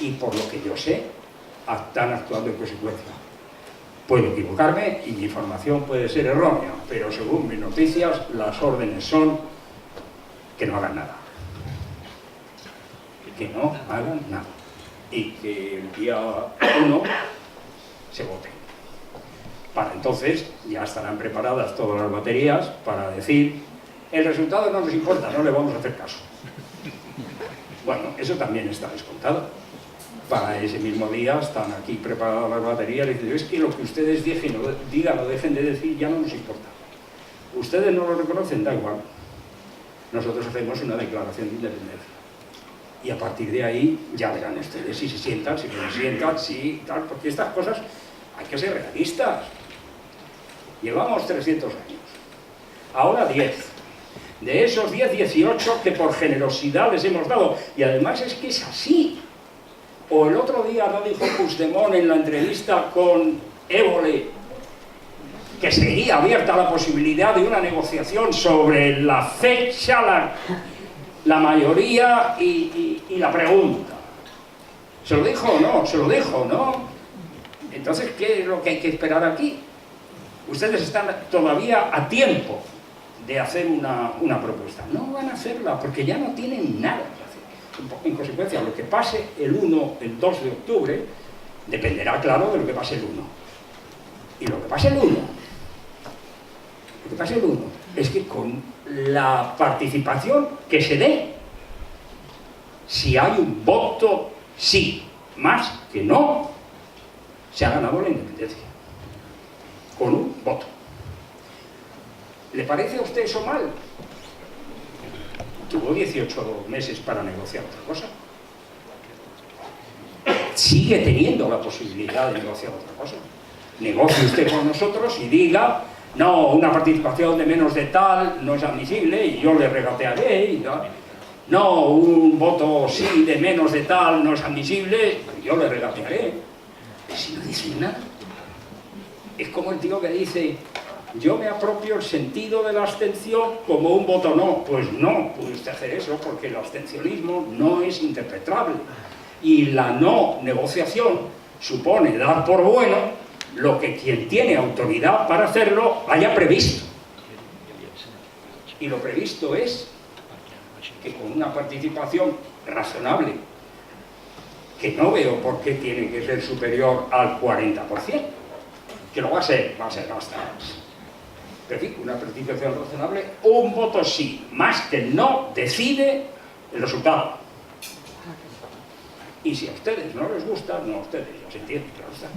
Y por lo que yo sé, están actuando en consecuencia. Puedo equivocarme y mi información puede ser errónea, pero según mis noticias, las órdenes son que no hagan nada. Que no hagan nada. Y que el día 1 se vote. Para entonces ya estarán preparadas todas las baterías para decir el resultado no nos importa, no le vamos a hacer caso. Bueno, eso también está descontado. Para ese mismo día están aquí preparadas las baterías y dicen, es que lo que ustedes digan o dejen de decir ya no nos importa. Ustedes no lo reconocen, da igual. Nosotros hacemos una declaración de independencia. Y a partir de ahí ya verán ustedes si se sientan, si no se sientan, si tal, porque estas cosas hay que ser realistas. Llevamos 300 años, ahora 10. De esos 10, 18 que por generosidad les hemos dado. Y además es que es así. O el otro día no dijo Puigdemont en la entrevista con Évole que seguía abierta la posibilidad de una negociación sobre la fecha, la mayoría y la pregunta. ¿Se lo dijo o no? Se lo dijo, ¿no? Entonces, ¿qué es lo que hay que esperar aquí? Ustedes están todavía a tiempo de hacer una propuesta. No van a hacerla porque ya no tienen nada que hacer. En consecuencia, lo que pase el 2 de octubre, dependerá, claro, de lo que pase el 1. Y lo que pase el 1, es que con la participación que se dé, si hay un voto sí, más que no, se ha ganado la independencia. Con un voto. ¿Le parece a usted eso mal? Tuvo 18 meses para negociar otra cosa. Sigue teniendo la posibilidad de negociar otra cosa. Negocie usted con nosotros y diga, no, una participación de menos de tal no es admisible y yo le regatearé. Y no, un voto sí de menos de tal no es admisible y yo le regatearé. Y si no dicen nada. Es como el tío que dice, yo me apropio el sentido de la abstención como un voto no. Pues no puede usted hacer eso porque el abstencionismo no es interpretable. Y la no negociación supone dar por bueno lo que quien tiene autoridad para hacerlo haya previsto. Y lo previsto es que con una participación razonable, que no veo por qué tiene que ser superior al 40%, que lo va a ser bastante. Pero en fin, una participación razonable, un voto sí, más que el no, decide el resultado. Y si a ustedes no les gusta, no a ustedes, ya se entiende, claro está.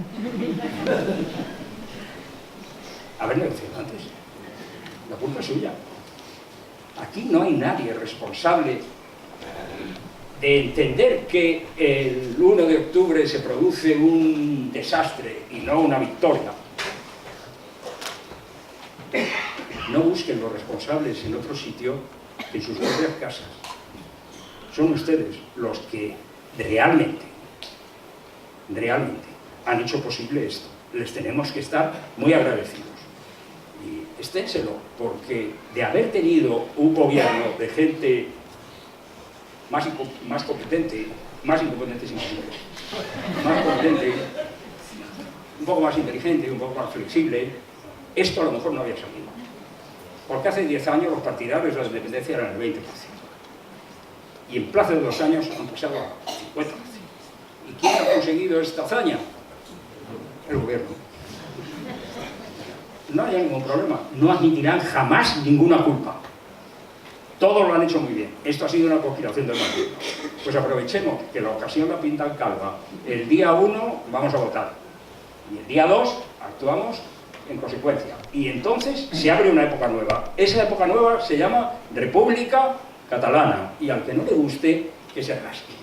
Haber negociado antes. la culpa es suya. Aquí no hay nadie responsable de entender que el 1 de octubre se produce un desastre y no una victoria. No busquen los responsables en otro sitio que en sus propias casas. Son ustedes los que realmente han hecho posible esto. Les tenemos que estar muy agradecidos. Y esténselo, porque de haber tenido un gobierno de gente más competente, más incompetente sin nombre, más competente, un poco más inteligente, un poco más flexible, esto a lo mejor no había salido. Porque hace 10 años los partidarios de la independencia eran el 20%. Y en plazo de 2 años han pasado a 50%. ¿Y quién ha conseguido esta hazaña? El gobierno. No hay ningún problema. No admitirán jamás ninguna culpa. Todos lo han hecho muy bien. Esto ha sido una conspiración del partido. Pues aprovechemos que la ocasión la pinta calva. El día 1 vamos a votar. Y el día 2 actuamos en consecuencia. Y entonces se abre una época nueva. Esa época nueva se llama República Catalana. Y al que no le guste, que se rasque.